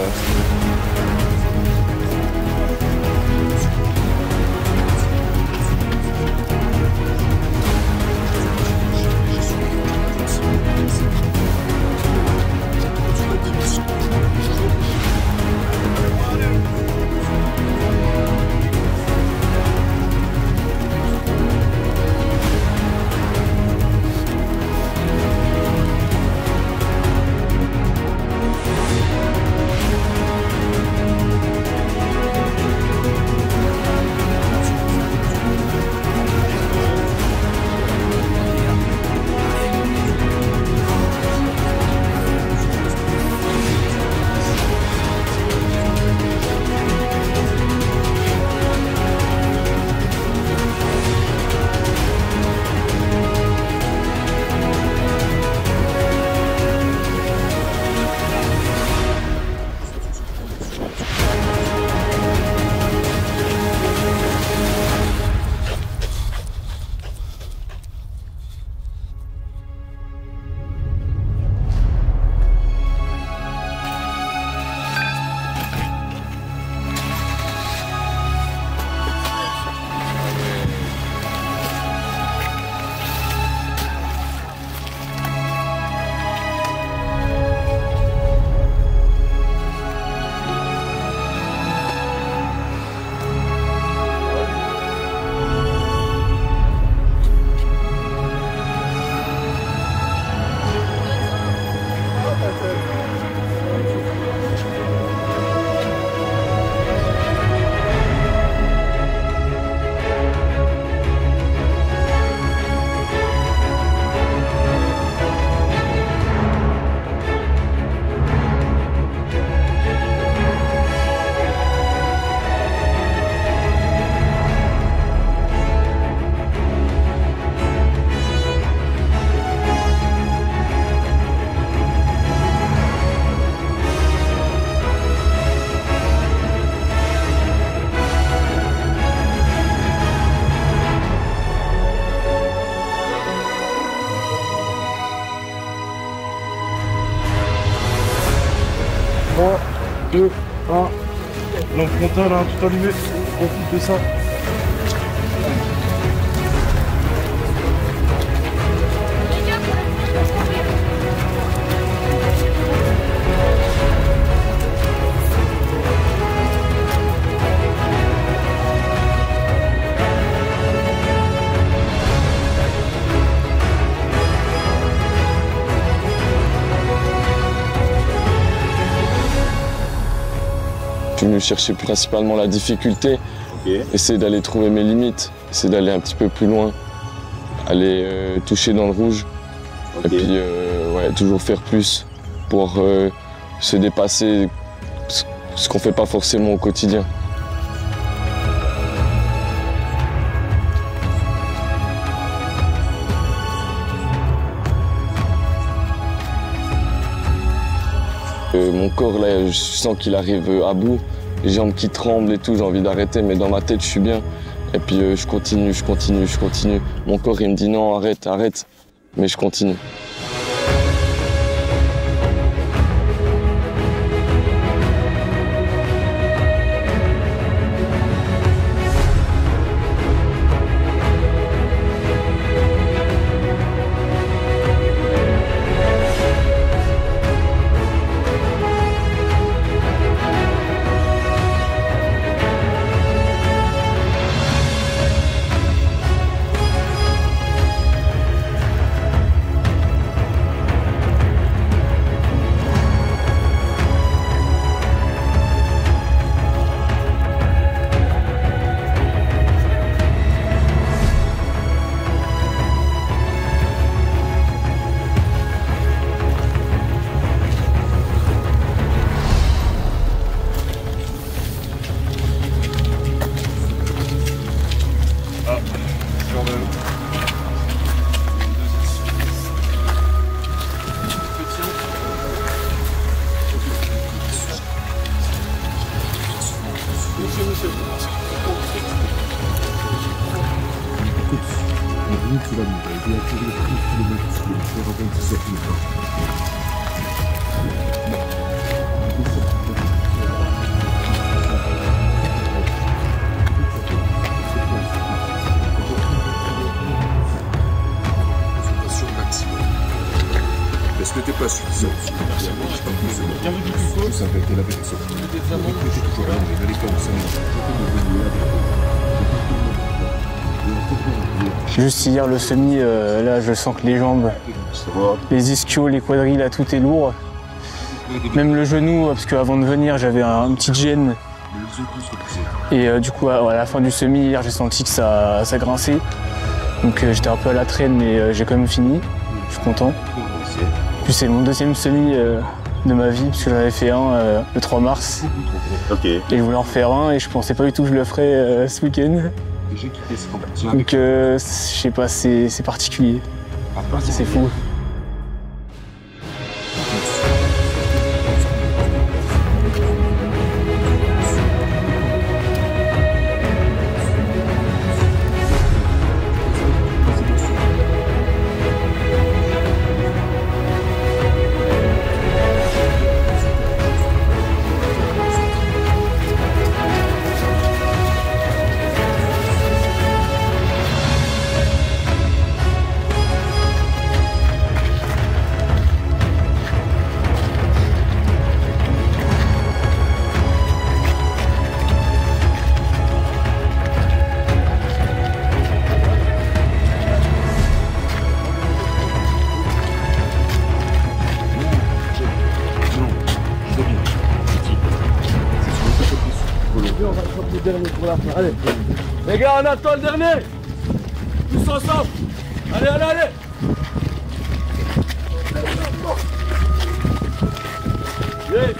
frontal, hein, tout allumé. Profite de ça. Je suis venu chercher principalement la difficulté, essayer d'aller trouver mes limites, essayer d'aller un petit peu plus loin, aller toucher dans le rouge, et puis ouais, toujours faire plus pour se dépasser, ce qu'on ne fait pas forcément au quotidien. Mon corps, là, je sens qu'il arrive à bout, les jambes qui tremblent et tout, j'ai envie d'arrêter, mais dans ma tête, je suis bien. Et puis je continue. Mon corps, il me dit non, arrête, mais je continue. Est-ce que t'es pas suffisant? Ça va être la personne. Juste hier, le semi, là, je sens que les jambes, les ischios, les quadrilles, là, tout est lourd. Même le genou, parce qu'avant de venir, j'avais un petit gêne. Et du coup, à la fin du semi, hier, j'ai senti que ça grinçait. Donc j'étais un peu à la traîne, mais j'ai quand même fini. Je suis content. Puis c'est mon deuxième semi de ma vie, parce que j'en avais fait un le 3 mars. Et je voulais en faire un, et je pensais pas du tout que je le ferais ce week-end. Donc je sais pas, c'est particulier. C'est fou. Allez. Les gars, on attend le dernier. Tous ensemble. Allez, allez, allez. Yeah.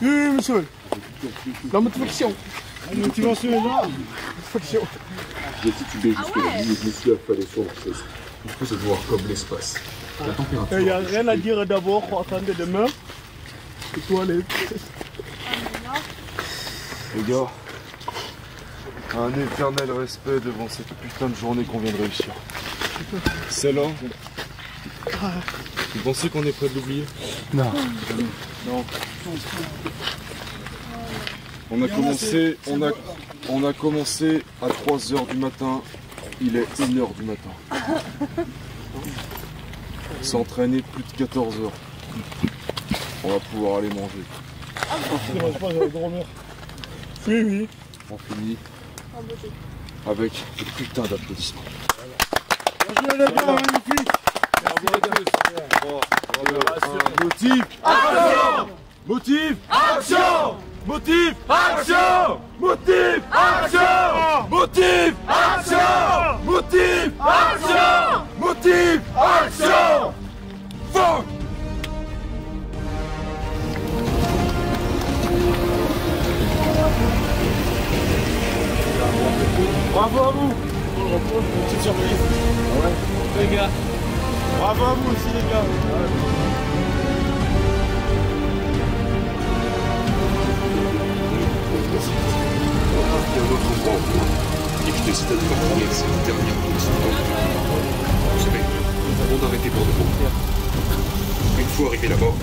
Oui, monsieur. La motivation. La motivation est là. Motivation. J'ai titubé jusque-là, je me suis affalé sur la chaise. Il faut se voir comme l'espace. La température. Il n'y a rien à dire d'abord, on attendait demain. Et toi, les gars, un éternel respect devant cette putain de journée qu'on vient de réussir. Celle-là. Vous pensez qu'on est prêt de l'oublier? Non. Non. On a commencé à 3h du matin, il est 1h du matin. S'entraîner plus de 14 heures. On va pouvoir aller manger. Oui, oui. On finit avec des putains d'applaudissements. Motive! Action! Motive! Action! Motive! Action! Motive! Action! Motive! Action! Motive! Action! Motive! Action! Fuck! Bravo à vous! Petite surprise. Ouais. Les gars. Bravo à vous aussi les gars. Il y a un autre endroit au point, et je décide de leur promettre cette dernière petite porte. Vous savez, on a arrêté pour de bon. Une fois arrivé là-bas,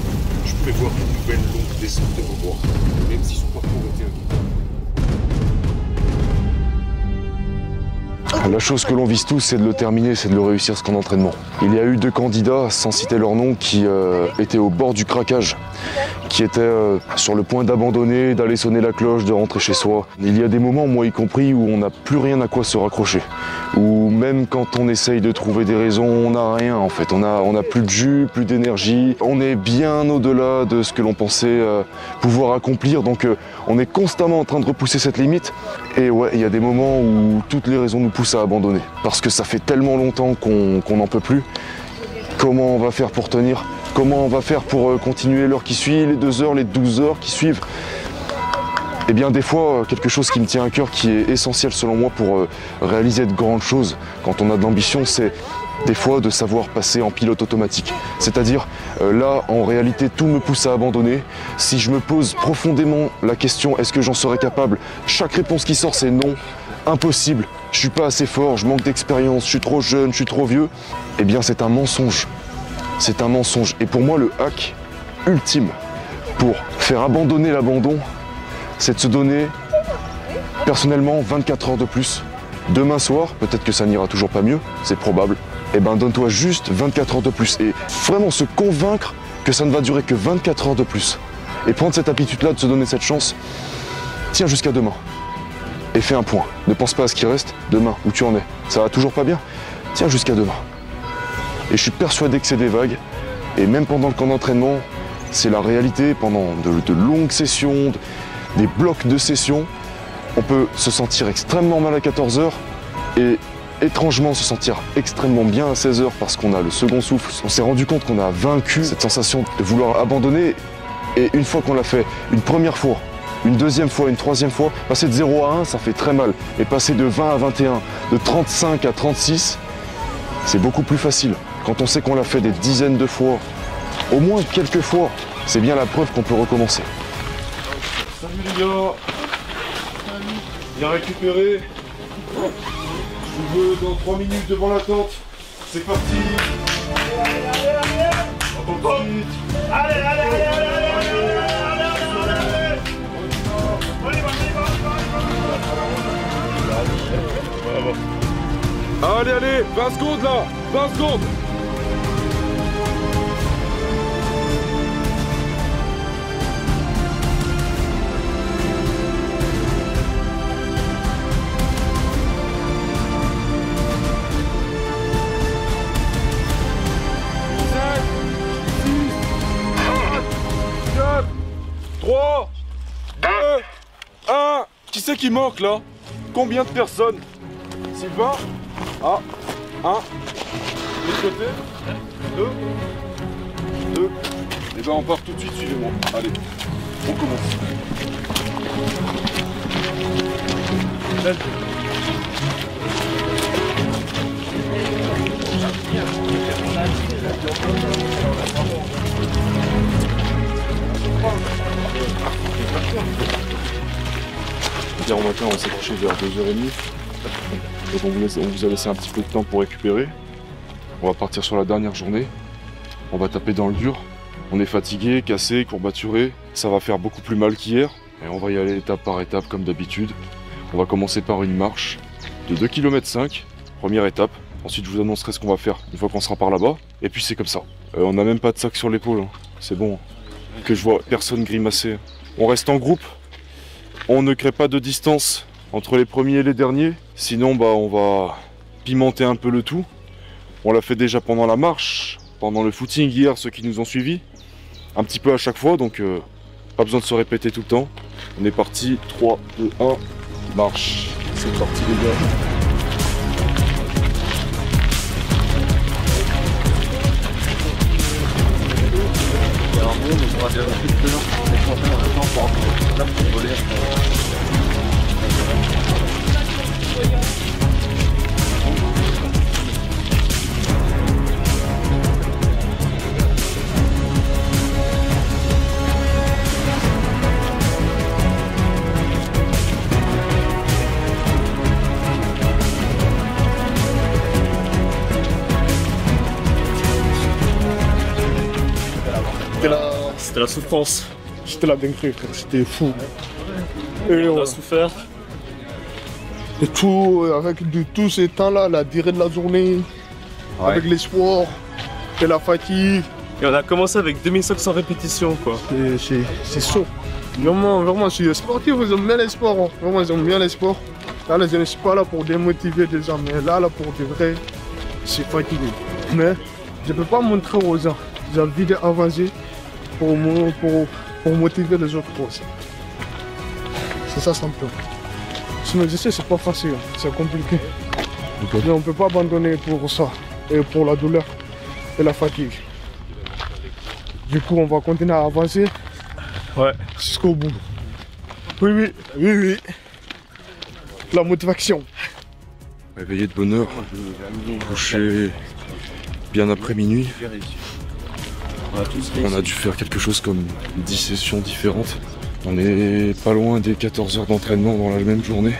je pouvais voir une nouvelle longue descente devant moi, même si son parcours était un... La chose que l'on vise tous, c'est de le terminer, c'est de le réussir ce camp d'entraînement. Il y a eu 2 candidats, sans citer leur nom, qui étaient au bord du craquage, qui étaient sur le point d'abandonner, d'aller sonner la cloche, de rentrer chez soi. Il y a des moments, moi y compris, où on n'a plus rien à quoi se raccrocher. Où même quand on essaye de trouver des raisons, on n'a rien en fait. On a plus de jus, plus d'énergie. On est bien au-delà de ce que l'on pensait pouvoir accomplir. Donc on est constamment en train de repousser cette limite. Et ouais, il y a des moments où toutes les raisons nous poussent à abandonner. Parce que ça fait tellement longtemps qu'on n'en peut plus. Comment on va faire pour tenir? Comment on va faire pour continuer l'heure qui suit, les 2 heures, les 12 heures qui suivent? Eh bien des fois, quelque chose qui me tient à cœur, qui est essentiel selon moi pour réaliser de grandes choses quand on a de l'ambition, c'est des fois de savoir passer en pilote automatique. C'est-à-dire, là, en réalité, tout me pousse à abandonner. Si je me pose profondément la question, est-ce que j'en serais capable? Chaque réponse qui sort, c'est non, impossible, je suis pas assez fort, je manque d'expérience, je suis trop jeune, je suis trop vieux. Eh bien, c'est un mensonge. C'est un mensonge. Et pour moi, le hack ultime pour faire abandonner l'abandon, c'est de se donner, personnellement, 24 heures de plus. Demain soir, peut-être que ça n'ira toujours pas mieux, c'est probable. Eh ben, donne-toi juste 24 heures de plus. Et vraiment se convaincre que ça ne va durer que 24 heures de plus. Et prendre cette habitude-là de se donner cette chance, tiens jusqu'à demain. Et fais un point. Ne pense pas à ce qui reste demain, où tu en es. Ça va toujours pas bien? Tiens jusqu'à demain. Et je suis persuadé que c'est des vagues. Et même pendant le camp d'entraînement, c'est la réalité. Pendant de longues sessions, des blocs de sessions, on peut se sentir extrêmement mal à 14 heures et étrangement se sentir extrêmement bien à 16 heures parce qu'on a le second souffle. On s'est rendu compte qu'on a vaincu cette sensation de vouloir abandonner. Et une fois qu'on l'a fait, une première fois, une deuxième fois, une troisième fois, passer de 0 à 1, ça fait très mal. Et passer de 20 à 21, de 35 à 36, c'est beaucoup plus facile. Quand on sait qu'on l'a fait des dizaines de fois, au moins quelques fois, c'est bien la preuve qu'on peut recommencer. Salut les gars. Bien récupéré. Je vous veux dans 3 minutes devant la tente. C'est parti. Allez, allez, 20 secondes là, 20 secondes. Qui c'est qui manque là? Combien de personnes? Sylvain? Ah, 1. De côté? 2. Et ben on part tout de suite, suivez-moi. Allez, on commence. Hier au matin, on s'est couché vers 2h30. Donc on vous a laissé un petit peu de temps pour récupérer. On va partir sur la dernière journée. On va taper dans le dur. On est fatigué, cassé, courbaturé. Ça va faire beaucoup plus mal qu'hier. Et on va y aller étape par étape comme d'habitude. On va commencer par une marche de 2,5 km, première étape. Ensuite je vous annoncerai ce qu'on va faire une fois qu'on sera par là-bas. Et puis c'est comme ça. On n'a même pas de sac sur l'épaule, hein. C'est bon. Que je vois personne grimacer. On reste en groupe. On ne crée pas de distance entre les premiers et les derniers. Sinon on va pimenter un peu le tout. On l'a fait déjà pendant la marche, pendant le footing hier, ceux qui nous ont suivis. Un petit peu à chaque fois, donc pas besoin de se répéter tout le temps. On est parti, 3, 2, 1, marche. C'est parti les gars. C'était la souffrance. C'était la dinguerie, c'était fou. Et on a souffert. Et tout, avec tous ces temps-là, la durée de la journée, avec l'espoir et la fatigue. Et on a commencé avec 2500 répétitions quoi. C'est chaud. Vraiment, je suis sportif, ils aiment bien les sports. Hein. Vraiment, ils aiment bien les sports. Là, je ne suis pas là pour démotiver des gens, mais là pour de vrai, je suis fatigué. Mais je ne peux pas montrer aux gens. J'ai envie d'avancer pour motiver les autres aussi. C'est ça simplement. Sinon, je sais, c'est pas facile, c'est compliqué. Mais on ne peut pas abandonner pour ça, et pour la douleur et la fatigue. Du coup, on va continuer à avancer jusqu'au bout. Oui. La motivation. Réveillé de bonne heure, couché bien après minuit. On a dû faire quelque chose comme 10 sessions différentes. On est pas loin des 14 heures d'entraînement dans la même journée,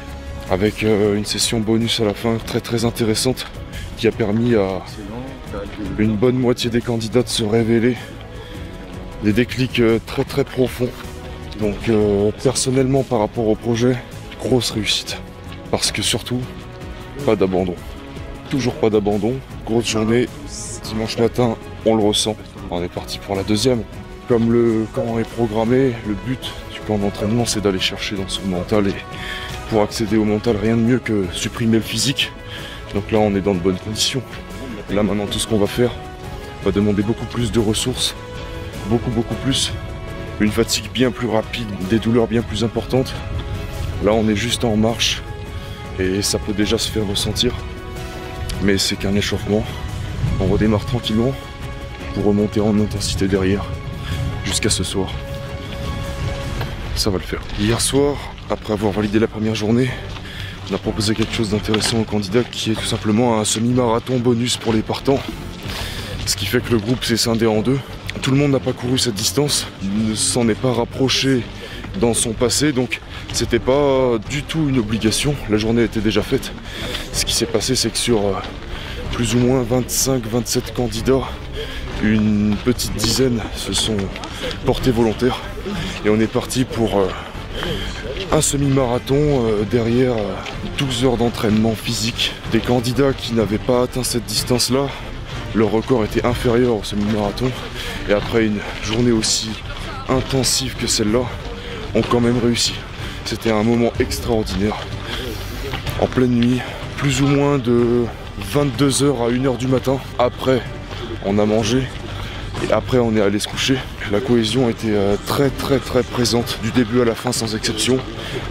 avec une session bonus à la fin très intéressante qui a permis à une bonne moitié des candidats de se révéler. Des déclics très profonds. Donc personnellement par rapport au projet, grosse réussite. Parce que surtout, pas d'abandon. Toujours pas d'abandon. Grosse journée, dimanche matin, on le ressent. On est parti pour la deuxième. Comme le camp est programmé, le but du camp d'entraînement c'est d'aller chercher dans son mental, et pour accéder au mental, rien de mieux que supprimer le physique. Donc là on est dans de bonnes conditions. Là maintenant tout ce qu'on va faire va demander beaucoup plus de ressources, beaucoup plus. Une fatigue bien plus rapide, des douleurs bien plus importantes. Là on est juste en marche et ça peut déjà se faire ressentir. Mais c'est qu'un échauffement. On redémarre tranquillement pour remonter en intensité derrière jusqu'à ce soir. Ça va le faire. Hier soir, après avoir validé la première journée, on a proposé quelque chose d'intéressant aux candidats qui est tout simplement un semi-marathon bonus pour les partants. Ce qui fait que le groupe s'est scindé en deux. Tout le monde n'a pas couru cette distance, ne s'en est pas rapproché dans son passé, donc c'était pas du tout une obligation, la journée était déjà faite. Ce qui s'est passé, c'est que sur plus ou moins 25-27 candidats, une petite dizaine se sont portés volontaires et on est parti pour un semi-marathon derrière 12 heures d'entraînement physique. Des candidats qui n'avaient pas atteint cette distance-là, leur record était inférieur au semi-marathon, et après une journée aussi intensive que celle-là, ont quand même réussi. C'était un moment extraordinaire. En pleine nuit, plus ou moins de 22h à 1h du matin. Après, on a mangé et après on est allé se coucher. La cohésion était très présente du début à la fin sans exception.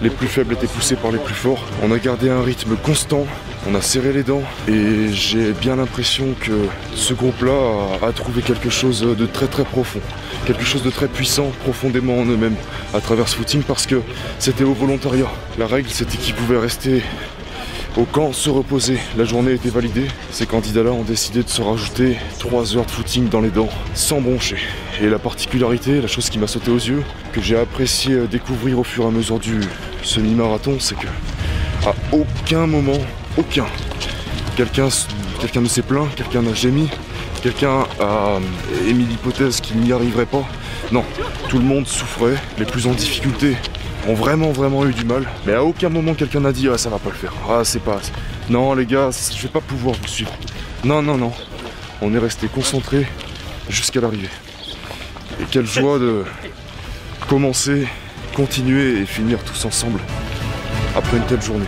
Les plus faibles étaient poussés par les plus forts. On a gardé un rythme constant, on a serré les dents et j'ai bien l'impression que ce groupe-là a trouvé quelque chose de très profond. Quelque chose de très puissant profondément en eux-mêmes à travers ce footing, parce que c'était au volontariat. La règle c'était qu'ils pouvaient rester au camp, se reposer. La journée était validée. Ces candidats-là ont décidé de se rajouter 3 heures de footing dans les dents, sans broncher. Et la particularité, la chose qui m'a sauté aux yeux, que j'ai apprécié découvrir au fur et à mesure du semi-marathon, c'est que à aucun moment, Quelqu'un ne s'est plaint, quelqu'un a gémi, quelqu'un a émis l'hypothèse qu'il n'y arriverait pas. Non, tout le monde souffrait, les plus en difficulté ont vraiment eu du mal. Mais à aucun moment quelqu'un n'a dit « Ah, ça va pas le faire, ah, c'est pas... » Non les gars, je vais pas pouvoir vous suivre. Non. On est resté concentrés jusqu'à l'arrivée. Et quelle joie de commencer, continuer et finir tous ensemble après une telle journée.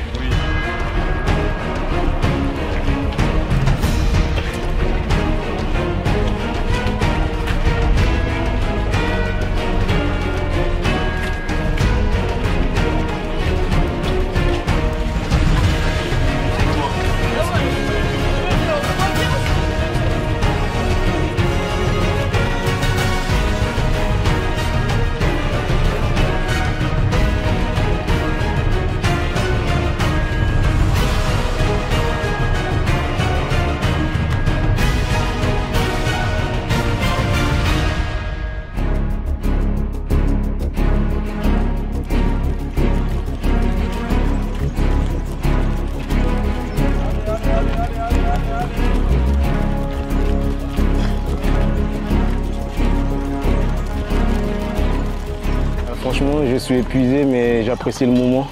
Franchement, je suis épuisé, mais j'apprécie le moment.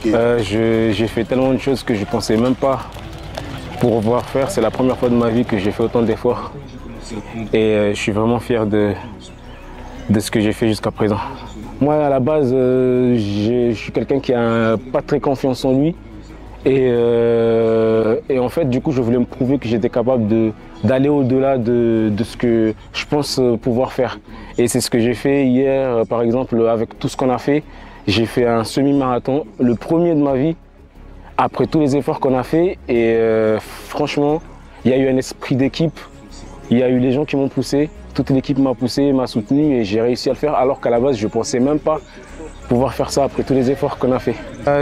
J'ai fait tellement de choses que je ne pensais même pas pouvoir faire. C'est la première fois de ma vie que j'ai fait autant d'efforts. Et je suis vraiment fier de ce que j'ai fait jusqu'à présent. Moi, à la base, je suis quelqu'un qui n'a pas très confiance en lui. Et en fait, du coup, je voulais me prouver que j'étais capable d'aller au-delà de ce que je pense pouvoir faire. Et c'est ce que j'ai fait hier, par exemple, avec tout ce qu'on a fait. J'ai fait un semi-marathon, le premier de ma vie, après tous les efforts qu'on a fait. Et franchement, il y a eu un esprit d'équipe. Il y a eu les gens qui m'ont poussé. Toute l'équipe m'a poussé, m'a soutenu et j'ai réussi à le faire alors qu'à la base, je ne pensais même pas pouvoir faire ça après tous les efforts qu'on a fait.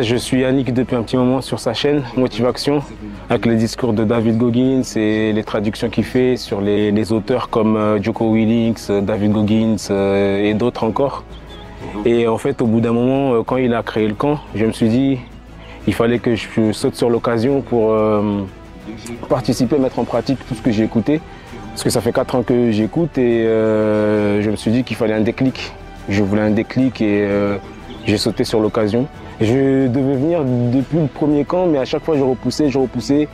Je suis Yannick depuis un petit moment sur sa chaîne Motivation, avec les discours de David Goggins et les traductions qu'il fait sur les auteurs comme Jocko Willink, David Goggins et d'autres encore. Et en fait, au bout d'un moment, quand il a créé le camp, je me suis dit il fallait que je saute sur l'occasion pour participer, mettre en pratique tout ce que j'ai écouté. Parce que ça fait 4 ans que j'écoute et je me suis dit qu'il fallait un déclic. Je voulais un déclic et j'ai sauté sur l'occasion. Je devais venir depuis le premier camp, mais à chaque fois je repoussais.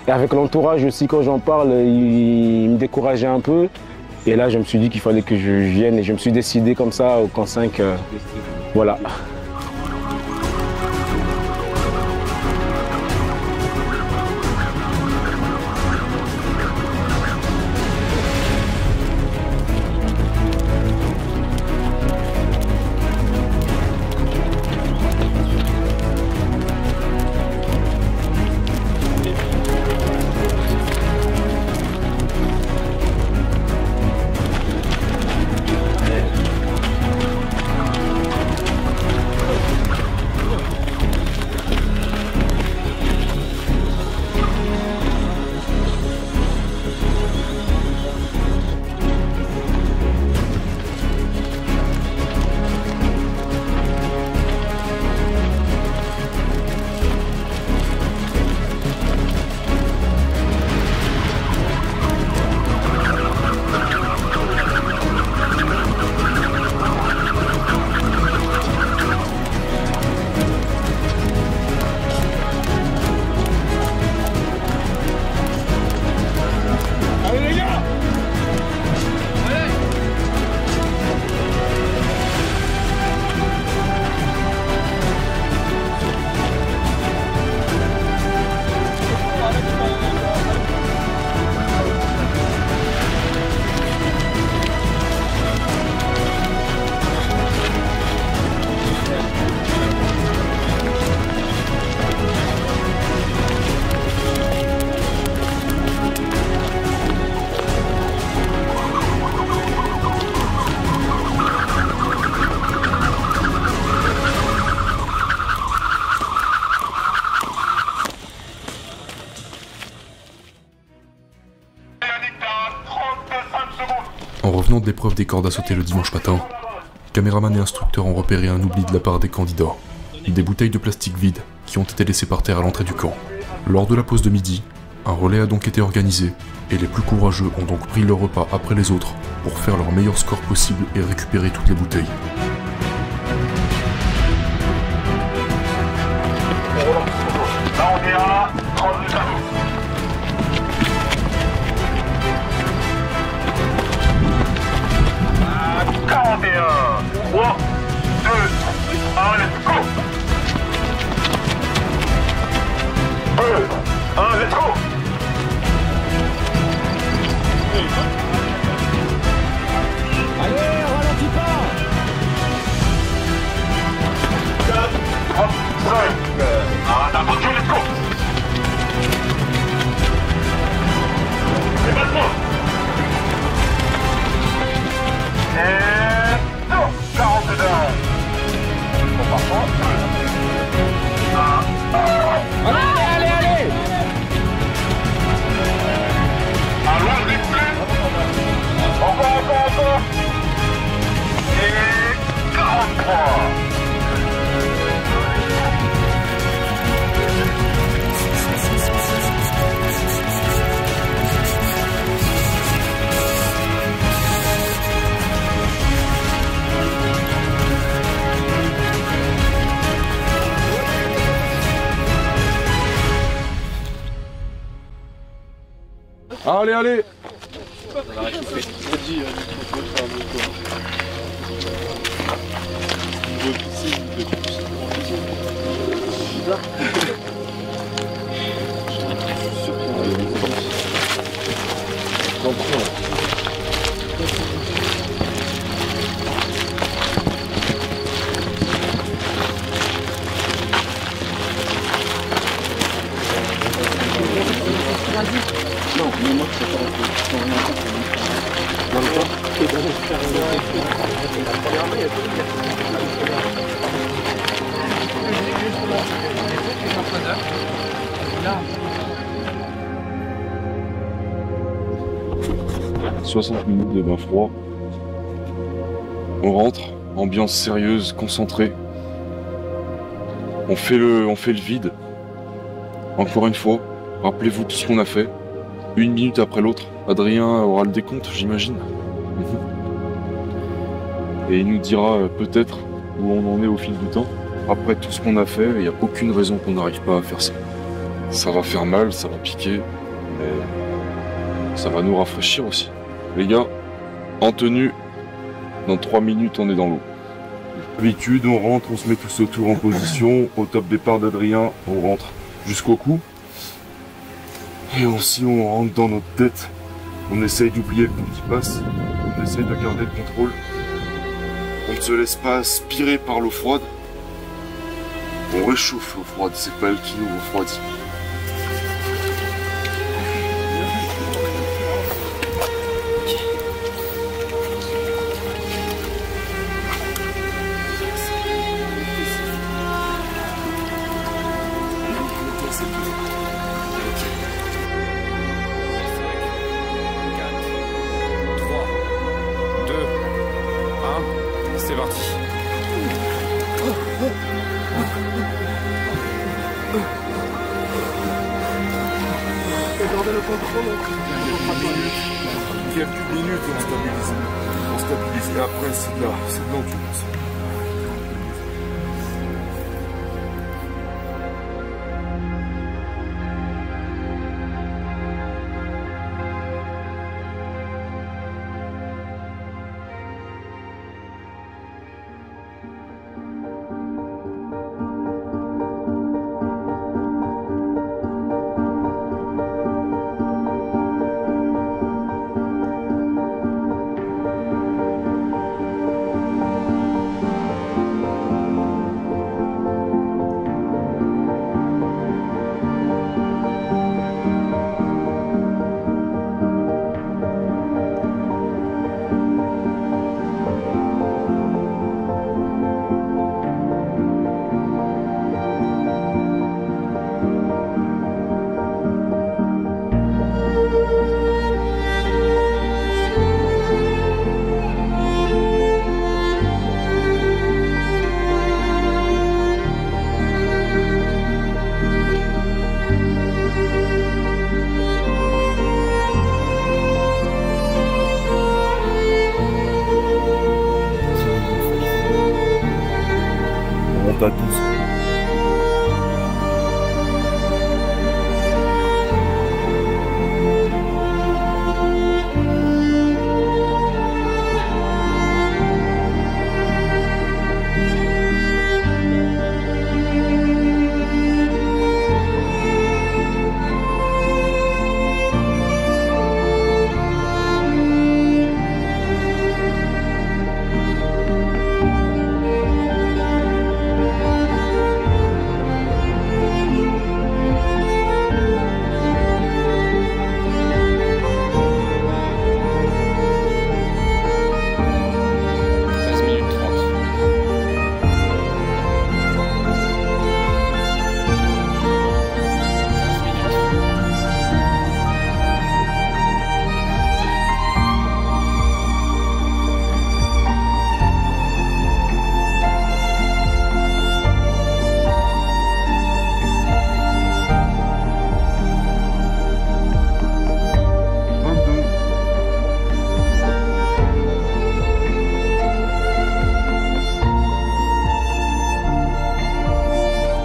Et avec l'entourage aussi, quand j'en parle, il me décourageait un peu. Et là, je me suis dit qu'il fallait que je vienne et je me suis décidé comme ça au camp 5. Voilà. En revenant de l'épreuve des cordes à sauter le dimanche matin, caméraman et instructeurs ont repéré un oubli de la part des candidats. Des bouteilles de plastique vides qui ont été laissées par terre à l'entrée du camp. Lors de la pause de midi, Un relais a donc été organisé, et les plus courageux ont donc pris leur repas après les autres pour faire leur meilleur score possible et récupérer toutes les bouteilles. Là on est à 32 à 41, 3, 2, 1, let's go! 2, 1, let's go! Allez, ralentis pas! 4, 3, 5, attention, let's go! Et maintenant! Et... non, 40 down! Bon, parfois, 1, allez! Allons, je plus! Encore! Et 43! Allez, allez! Ça va réchauffer. Vas-y, Non, mais moi je préfère dans le temps. Et d'aller faire la première main, il y a tout le temps. 60 minutes de bain froid. On rentre, ambiance sérieuse, concentrée. On fait le vide. Encore une fois, rappelez-vous tout ce qu'on a fait. Une minute après l'autre, Adrien aura le décompte, j'imagine. Et il nous dira peut-être où on en est au fil du temps. Après tout ce qu'on a fait, il n'y a aucune raison qu'on n'arrive pas à faire ça. Ça va faire mal, ça va piquer, mais ça va nous rafraîchir aussi. Les gars, en tenue, dans 3 minutes on est dans l'eau. D'habitude, on rentre, on se met tous autour en position. Au top départ d'Adrien, on rentre jusqu'au cou. Et aussi on rentre dans notre tête, on essaye d'oublier le temps qui passe, on essaye de garder le contrôle, on ne se laisse pas aspirer par l'eau froide, on réchauffe l'eau froide, c'est pas elle qui nous refroidit. C'est parti. Gardez le contrôle. Quelques minutes on stabilise. On stabilise. Et après c'est de l'endurance. monte à 12.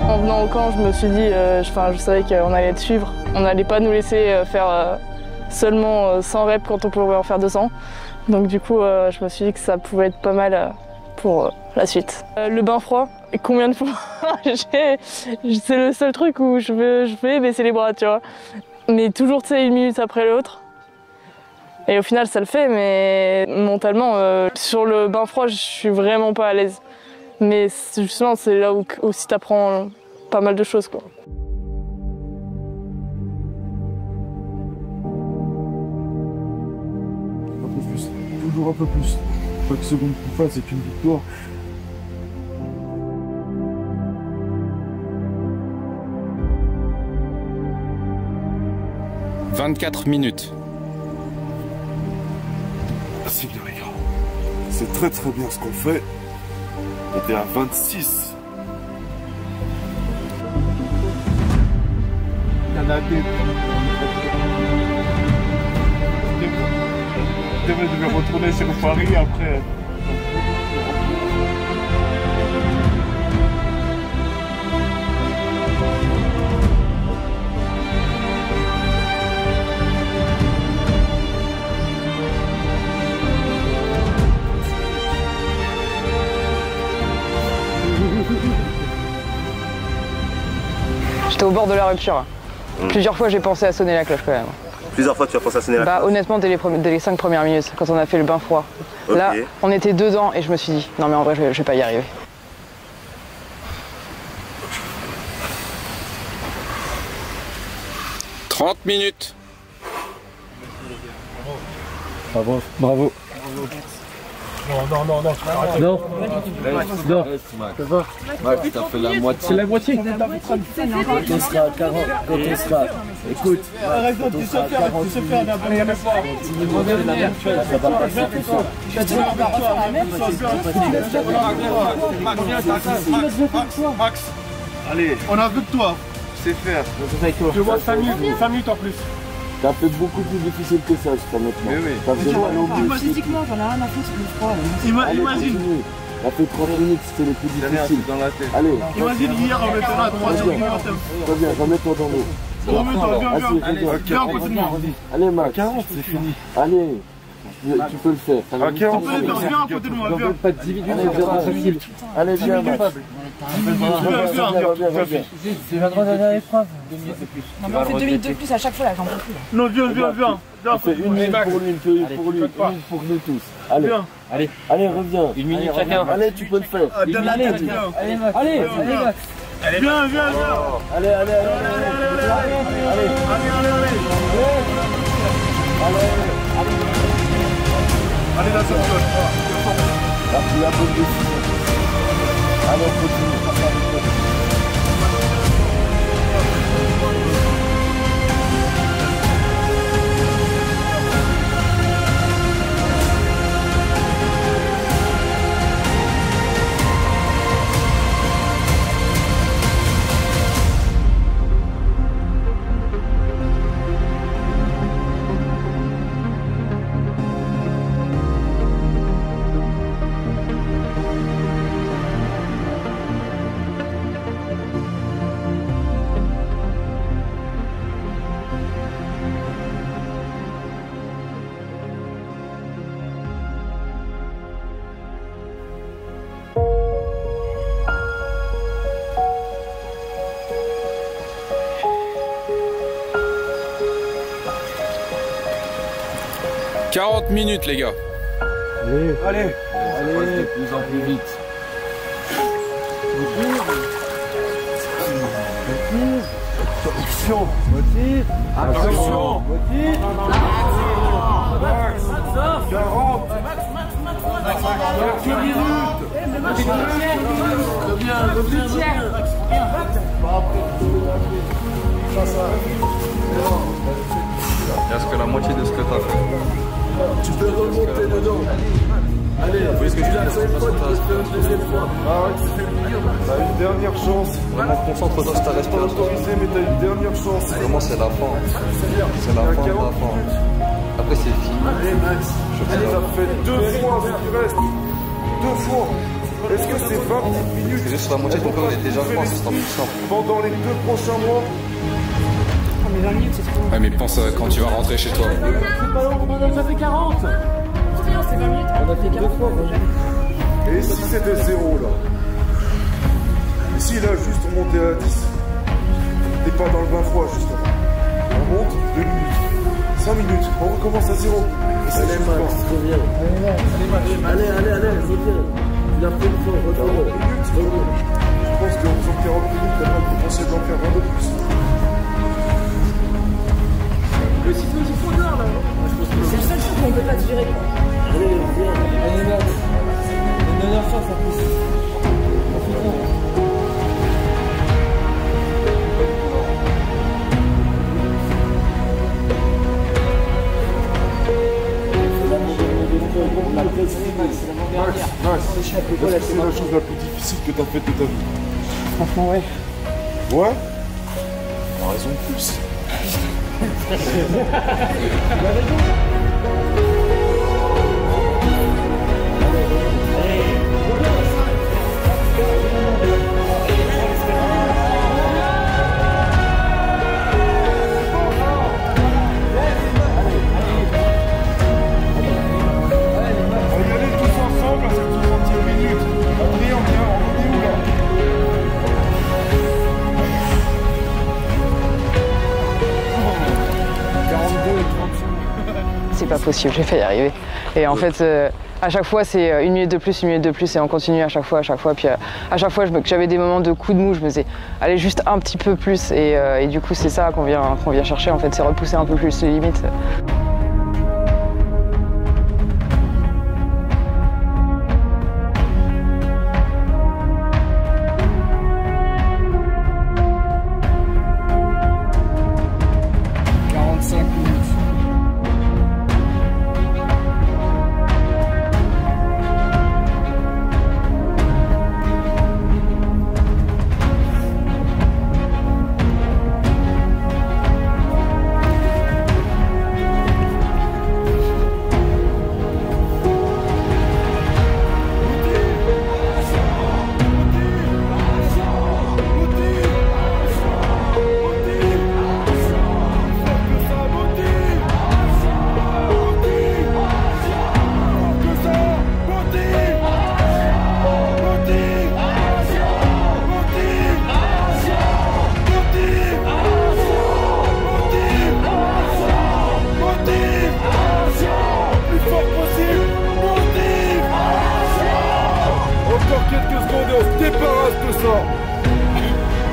En venant au camp, je me suis dit, je savais qu'on allait être suivre. On n'allait pas nous laisser faire seulement 100 reps quand on pouvait en faire 200. Donc du coup, je me suis dit que ça pouvait être pas mal pour la suite. Le bain froid, et combien de fois c'est le seul truc où je vais baisser les bras, tu vois. Mais toujours, tu sais, 1 minute après l'autre. Et au final, ça le fait, mais mentalement, sur le bain froid, je suis vraiment pas à l'aise. Mais justement, c'est là où aussi tu apprends pas mal de choses, quoi. Un peu plus, toujours un peu plus. Chaque seconde qu'on fasse, c'est une victoire. « 24 minutes. C'est bien, les gars. C'est très très bien ce qu'on fait. On était à 26. Il y en a des. Je devais retourner sur Paris après. J'étais au bord de la rupture. Plusieurs fois j'ai pensé à sonner la cloche quand même. Plusieurs fois tu as pensé à sonner la cloche? Honnêtement, dès les 5 premières minutes, quand on a fait le bain froid. Okay. Là, on était dedans et je me suis dit, non mais en vrai, je vais pas y arriver. « 30 minutes. Bravo, bravo. Non. Non. Ça va? Ouais, t'as fait la moitié. C'est la moitié. Quand on sera à 40, quand on sera... Écoute, quand on sera à 40 minutes, ça va passer tout ça. Max, allez, on a vu que toi, c'est faire. Je vois 5 minutes en plus. T'as fait beaucoup plus difficile que ça jusqu'à maintenant. T'as fait mal au muscle. Physiquement, j'en ai rien à foutre, c'est le froid. Imagine. T'as fait 30 minutes, c'était les plus difficiles. Allez. Imagine hier, on était là à 3h du matin. Reviens, remets-toi dans l'eau. Allez, Max. 40, c'est fini. Allez. Tu peux le faire. À 40, viens à côté de moi, viens. Pas 10 minutes, allez, viens, Max. C'est la droite de l'épreuve. Non, mais on fait 2 minutes de plus à chaque fois, là, j'en peux plus. Non, viens. On fait 1 minute pour lui, une minute pour nous tous. Allez. Allez, reviens. 1 minute chacun. Allez, tu peux le faire. Allez, Max. Allez, Viens. Allez. Allez, là, ça me T'as pris la bonne décision. Allez, on continue. 40 minutes, les gars. Allez. Allez. Allez. De plus en plus vite. Action. Motive. Action. Motive. 40. Quelques minutes. Est-ce que la moitié de ce que t'as fait? Tu peux remonter dedans. Allez, parce que tu l'as fait une fois, tu peux faire une deuxième fois. Ah ouais, tu fais le milieu. T'as une dernière chance. Vraiment, concentre-toi sur ta Pas respiration. autorisé, mais t'as une dernière chance. Vraiment, c'est la fin. C'est la fin de la fin. Après, c'est fini. Allez, Max. Allez, ça fait 2 fois ce qui reste. 2 fois. Est-ce que c'est 20 minutes? C'est juste la moitié de ton corps est déjà froid, ça sera plus simple. Pendant les 2 prochains mois. Mais 20 minutes, c'est trop. Ouais, mais pense quand tu vas rentrer chez toi. C'est pas long, on a déjà fait 40. C'est 20 minutes. On a fait 2 fois, Roger. Et si c'était 0 là? Et si là, juste on montait à 10? T'es pas dans le bain froid, juste avant. On monte 2 minutes. 5 minutes. On recommence à 0. Allez, Max, reviens. Allez, reviens. Il a fait une fois, reviens. Je pense qu'en faisant 40 minutes, t'as pas le potentiel d'en faire 20 de plus. Le cycle du fondeur là. C'est le seul truc qu'on peut pas te virer quoi. Allez, viens. Allez, Max. Une dernière chance en plus. Max, c'est la chose la plus difficile que t'as faite de ta vie. Franchement, ouais. Ouais? T'as raison de plus. C'est pas possible, j'ai failli y arriver. Et en fait, à chaque fois, c'est 1 minute de plus, 1 minute de plus, et on continue à chaque fois. Puis à chaque fois, j'avais des moments de coup de mou, je me disais, allez, juste un petit peu plus. Et du coup, c'est ça qu'on vient chercher, en fait, c'est repousser un peu plus les limites.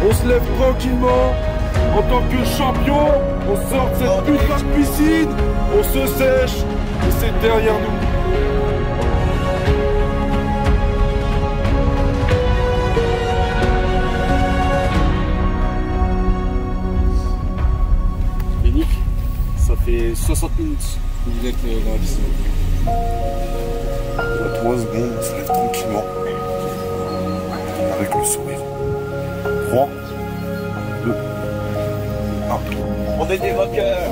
On se lève tranquillement. En tant que champion, on sort de cette putain de piscine, on se sèche, et c'est derrière nous. Yannick, ça fait 60 minutes que vous êtes dans la piscine. 3 secondes, on se lève tranquillement. Avec le sourire. 3, 2, 1. On est des rockers.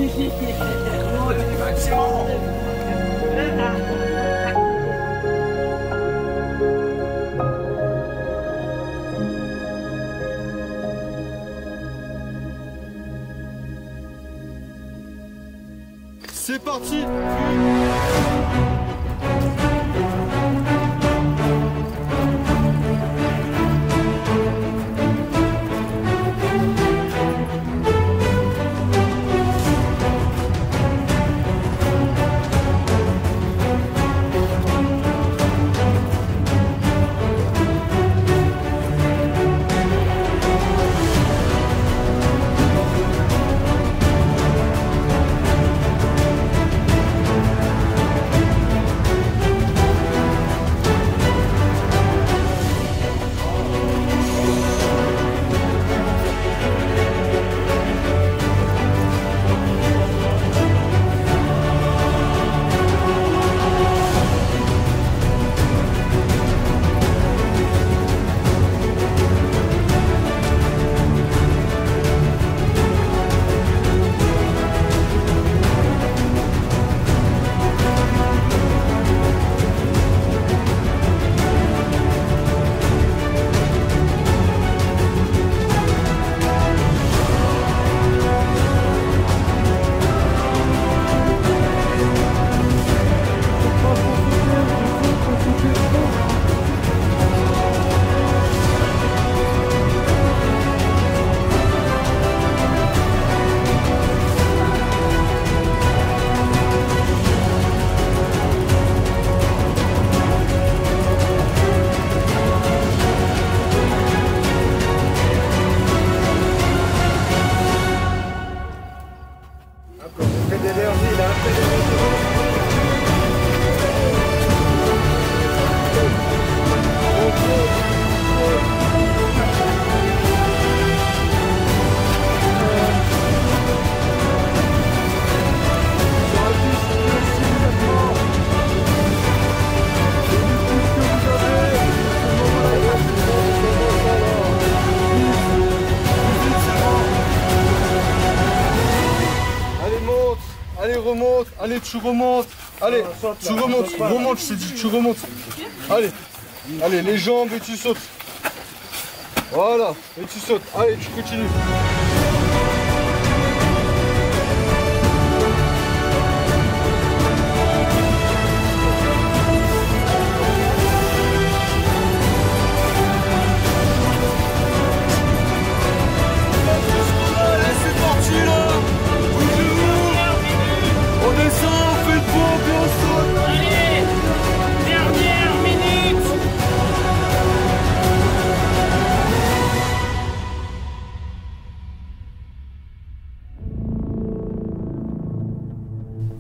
C'est parti. tu remontes. Allez, tu remontes, je t'ai dit, tu remontes. Allez, allez, les jambes et tu sautes. Voilà, et tu sautes. Allez, tu continues.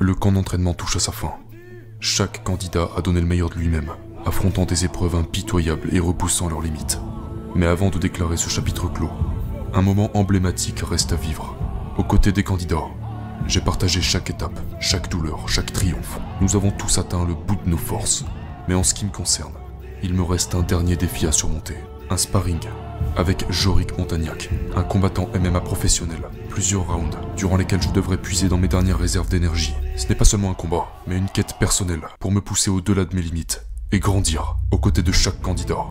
Le camp d'entraînement touche à sa fin. Chaque candidat a donné le meilleur de lui-même, affrontant des épreuves impitoyables et repoussant leurs limites. Mais avant de déclarer ce chapitre clos, un moment emblématique reste à vivre. Aux côtés des candidats, j'ai partagé chaque étape, chaque douleur, chaque triomphe. Nous avons tous atteint le bout de nos forces. Mais en ce qui me concerne, il me reste un dernier défi à surmonter. Un sparring avec Jorik Montagnac, un combattant MMA professionnel. Plusieurs rounds durant lesquels je devrais puiser dans mes dernières réserves d'énergie. Ce n'est pas seulement un combat, mais une quête personnelle pour me pousser au-delà de mes limites et grandir aux côtés de chaque candidat.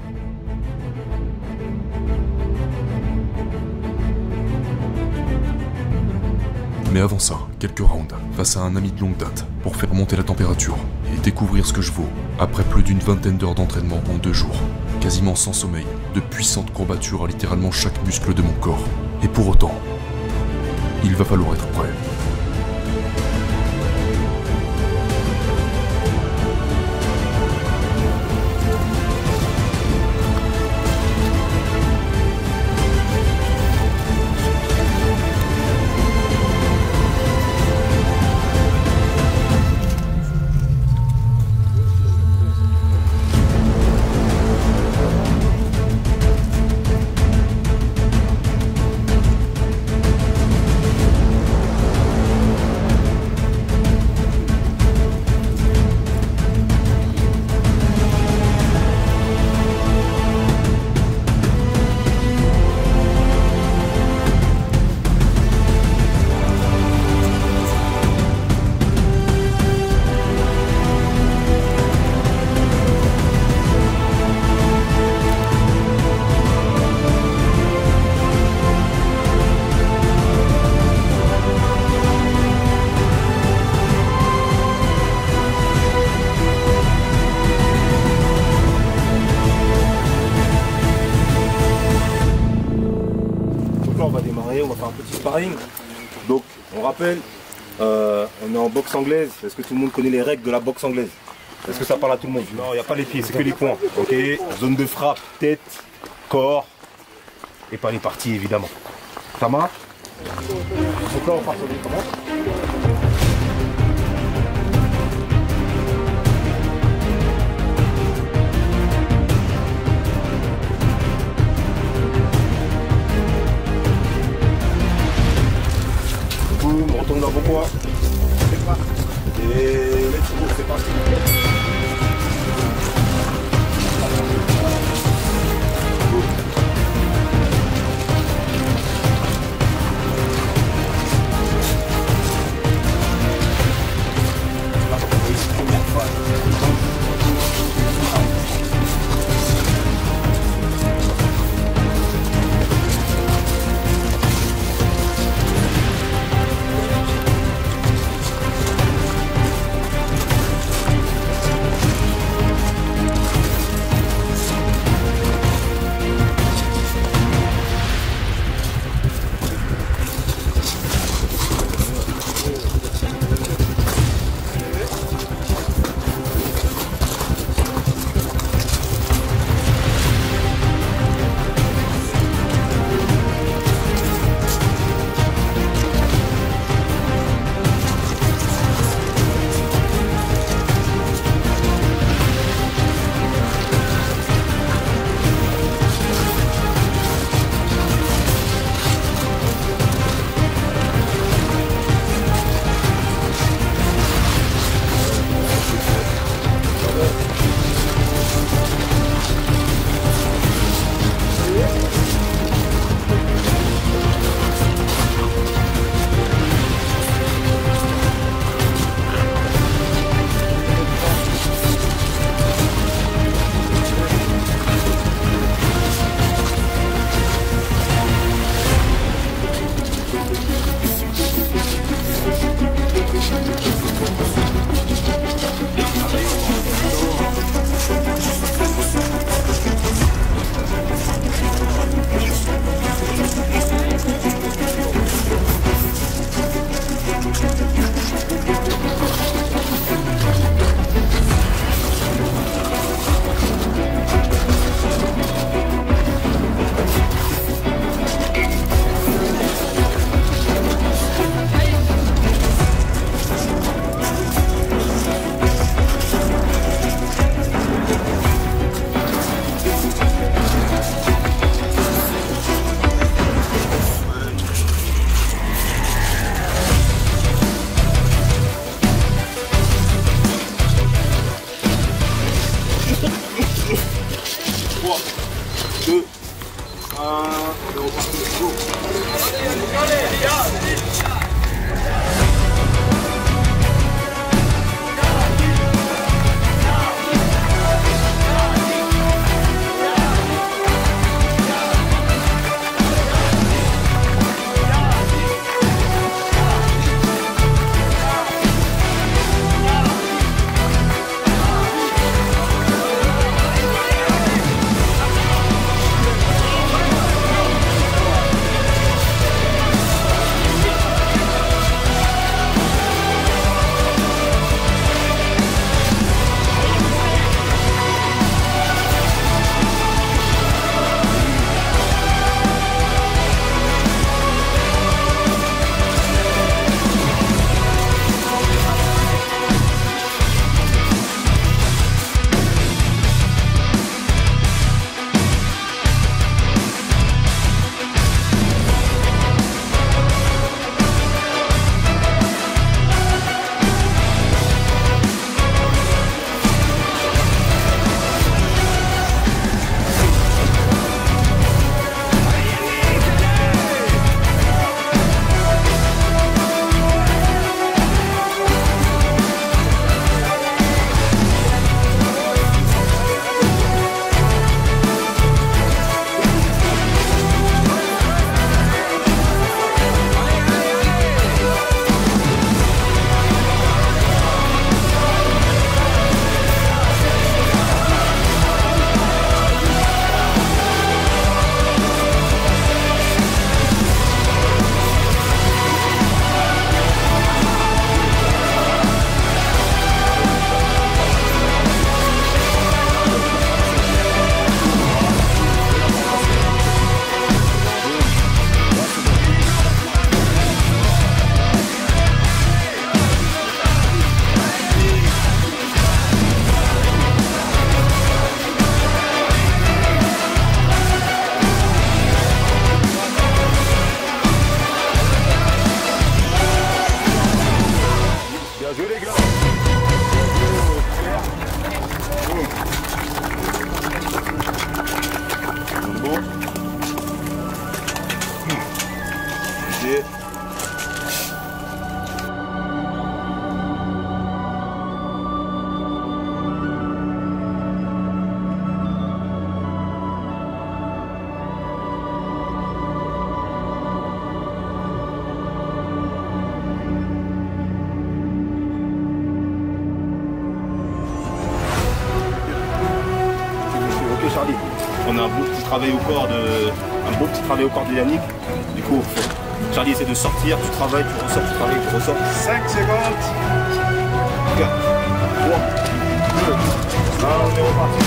Mais avant ça, quelques rounds face à un ami de longue date pour faire monter la température et découvrir ce que je vaux après plus d'une vingtaine d'heures d'entraînement en 2 jours. Quasiment sans sommeil, de puissantes courbatures à littéralement chaque muscle de mon corps. Et pour autant, il va falloir être prêt. Donc, on rappelle, on est en boxe anglaise. Est-ce que tout le monde connaît les règles de la boxe anglaise? Est-ce que ça parle à tout le monde? Non, il n'y a pas les pieds, c'est que les poings. Ok, zone de frappe, tête, corps, et pas les parties évidemment. Ça marche? Donc là, on part sur les commandes. On retourne dans vos poids. Et let's go, c'est parti. 2, 1, on est reparti. Go. On a un beau petit travail au corps de Yannick. Du coup, Charlie essaie de sortir, tu travailles, tu ressors, tu travailles, tu ressors. 5 secondes. 4, 3, 2, 1, on est reparti.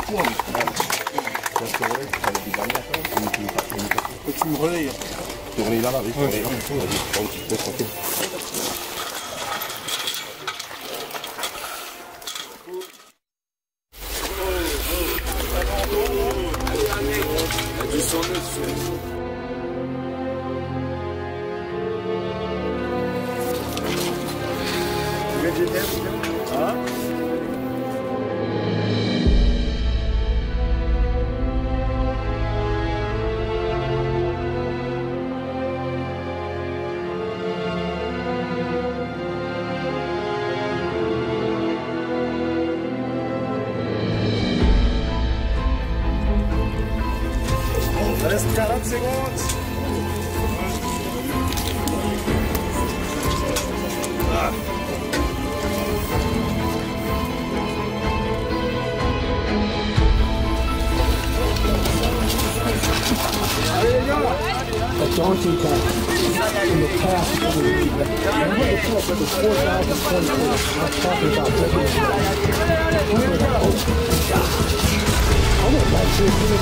Tu me relayes. Tu relayes là, oui. Reste 40 secondes. Allez les gars. A daunting task. In the past, it was and what the talk of the 4,020 I'm talking about I went back to the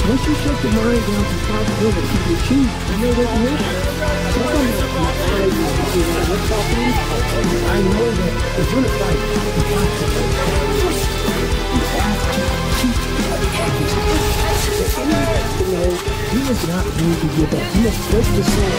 once you shut your mind down to possibilities, you achieve. You know what it is? I know that if you're in a fight, you have to fight. You must not need to give up. You must break the soul.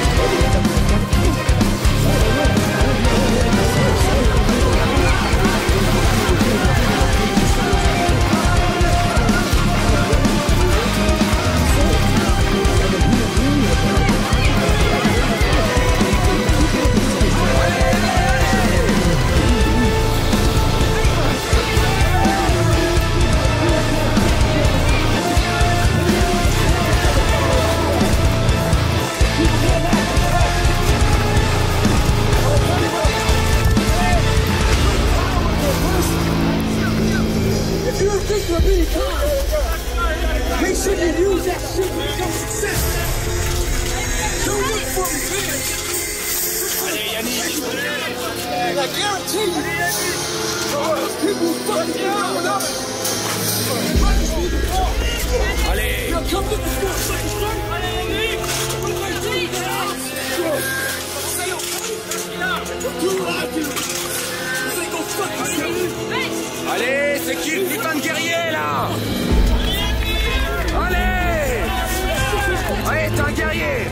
Make sure you use that shit with your success. Don't look for me. Allez, Yannick. I guarantee you, all those people fucking going up. Allez. Come look for a second strike. Allez, Yannick. What do I do? Do what I do. They go fuck yourself. Allez, c'est qui le putain de guerrier là? Allez! Allez, t'es un guerrier!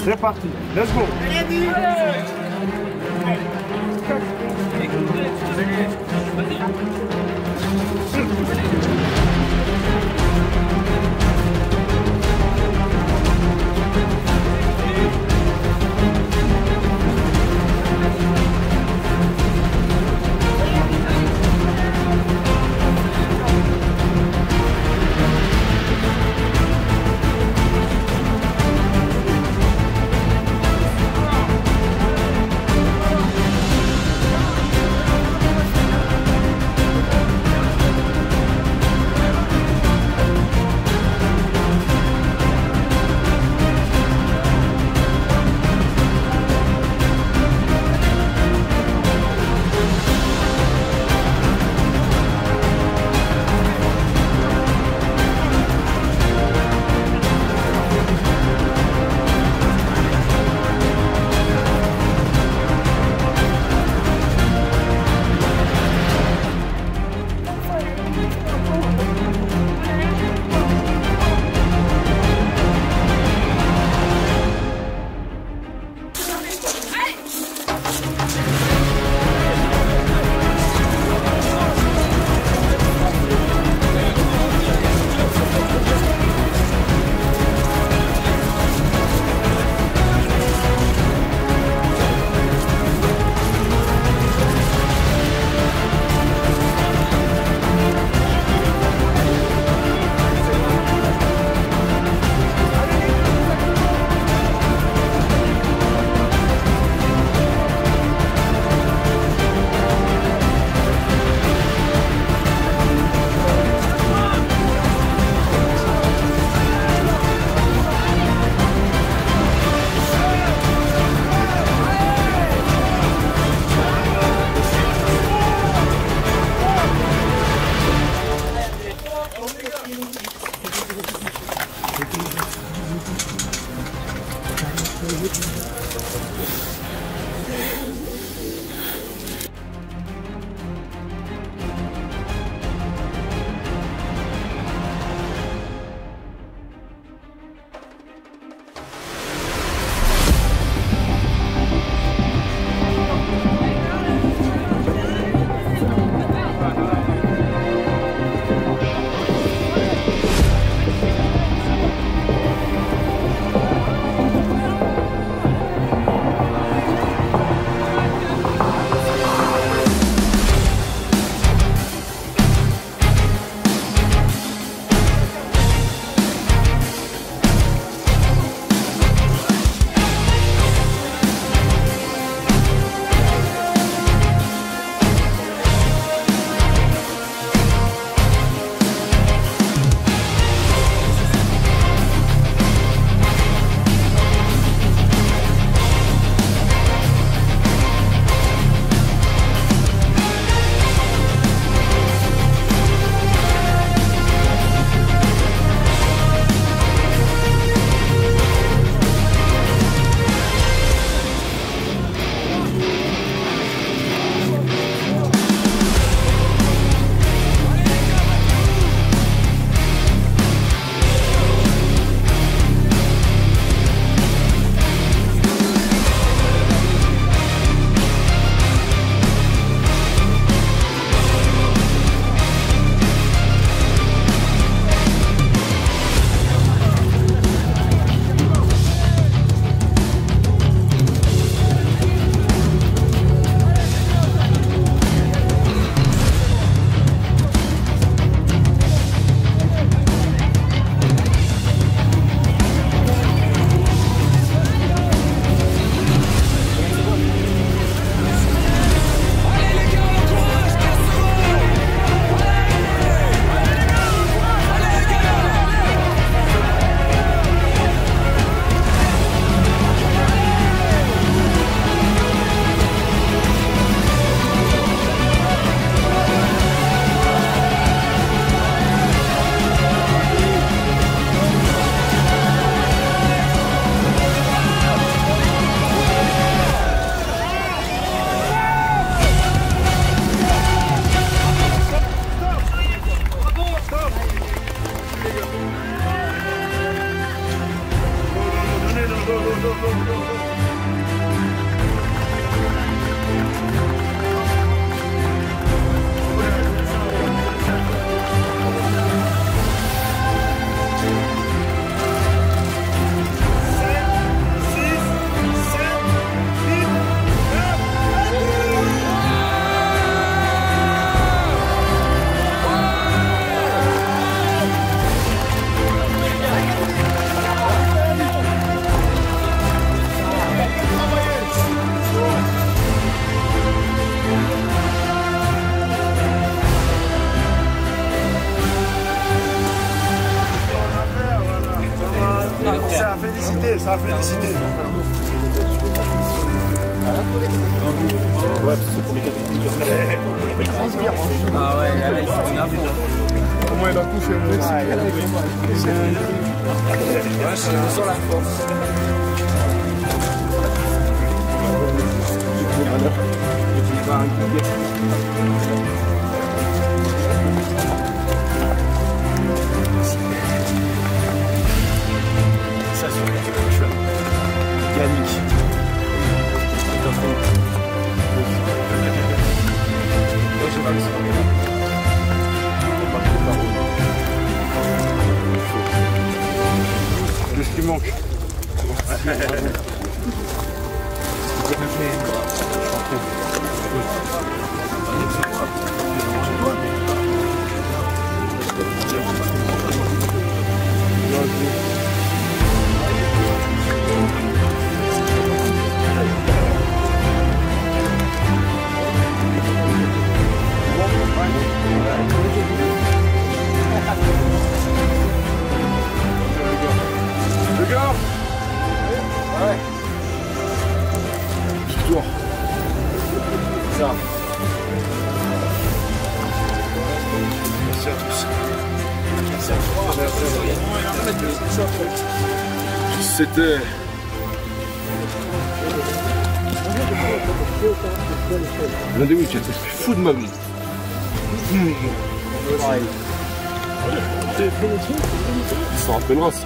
C'est parti, let's go. Ça a félicité, ça a félicité. Ouais, c'est pour les catégories. Ah ouais, là, il faut une info. Comment il a touché le mec? Ouais, je sens la force. Ça sur les Yannick. Qu'est-ce qui manque? Les gars. Ouais. Victoire. Ça. Merci à tous. Merci à tous. C'était... l'un des week-ends les plus fous de ma vie. Il s'en rappellera ça.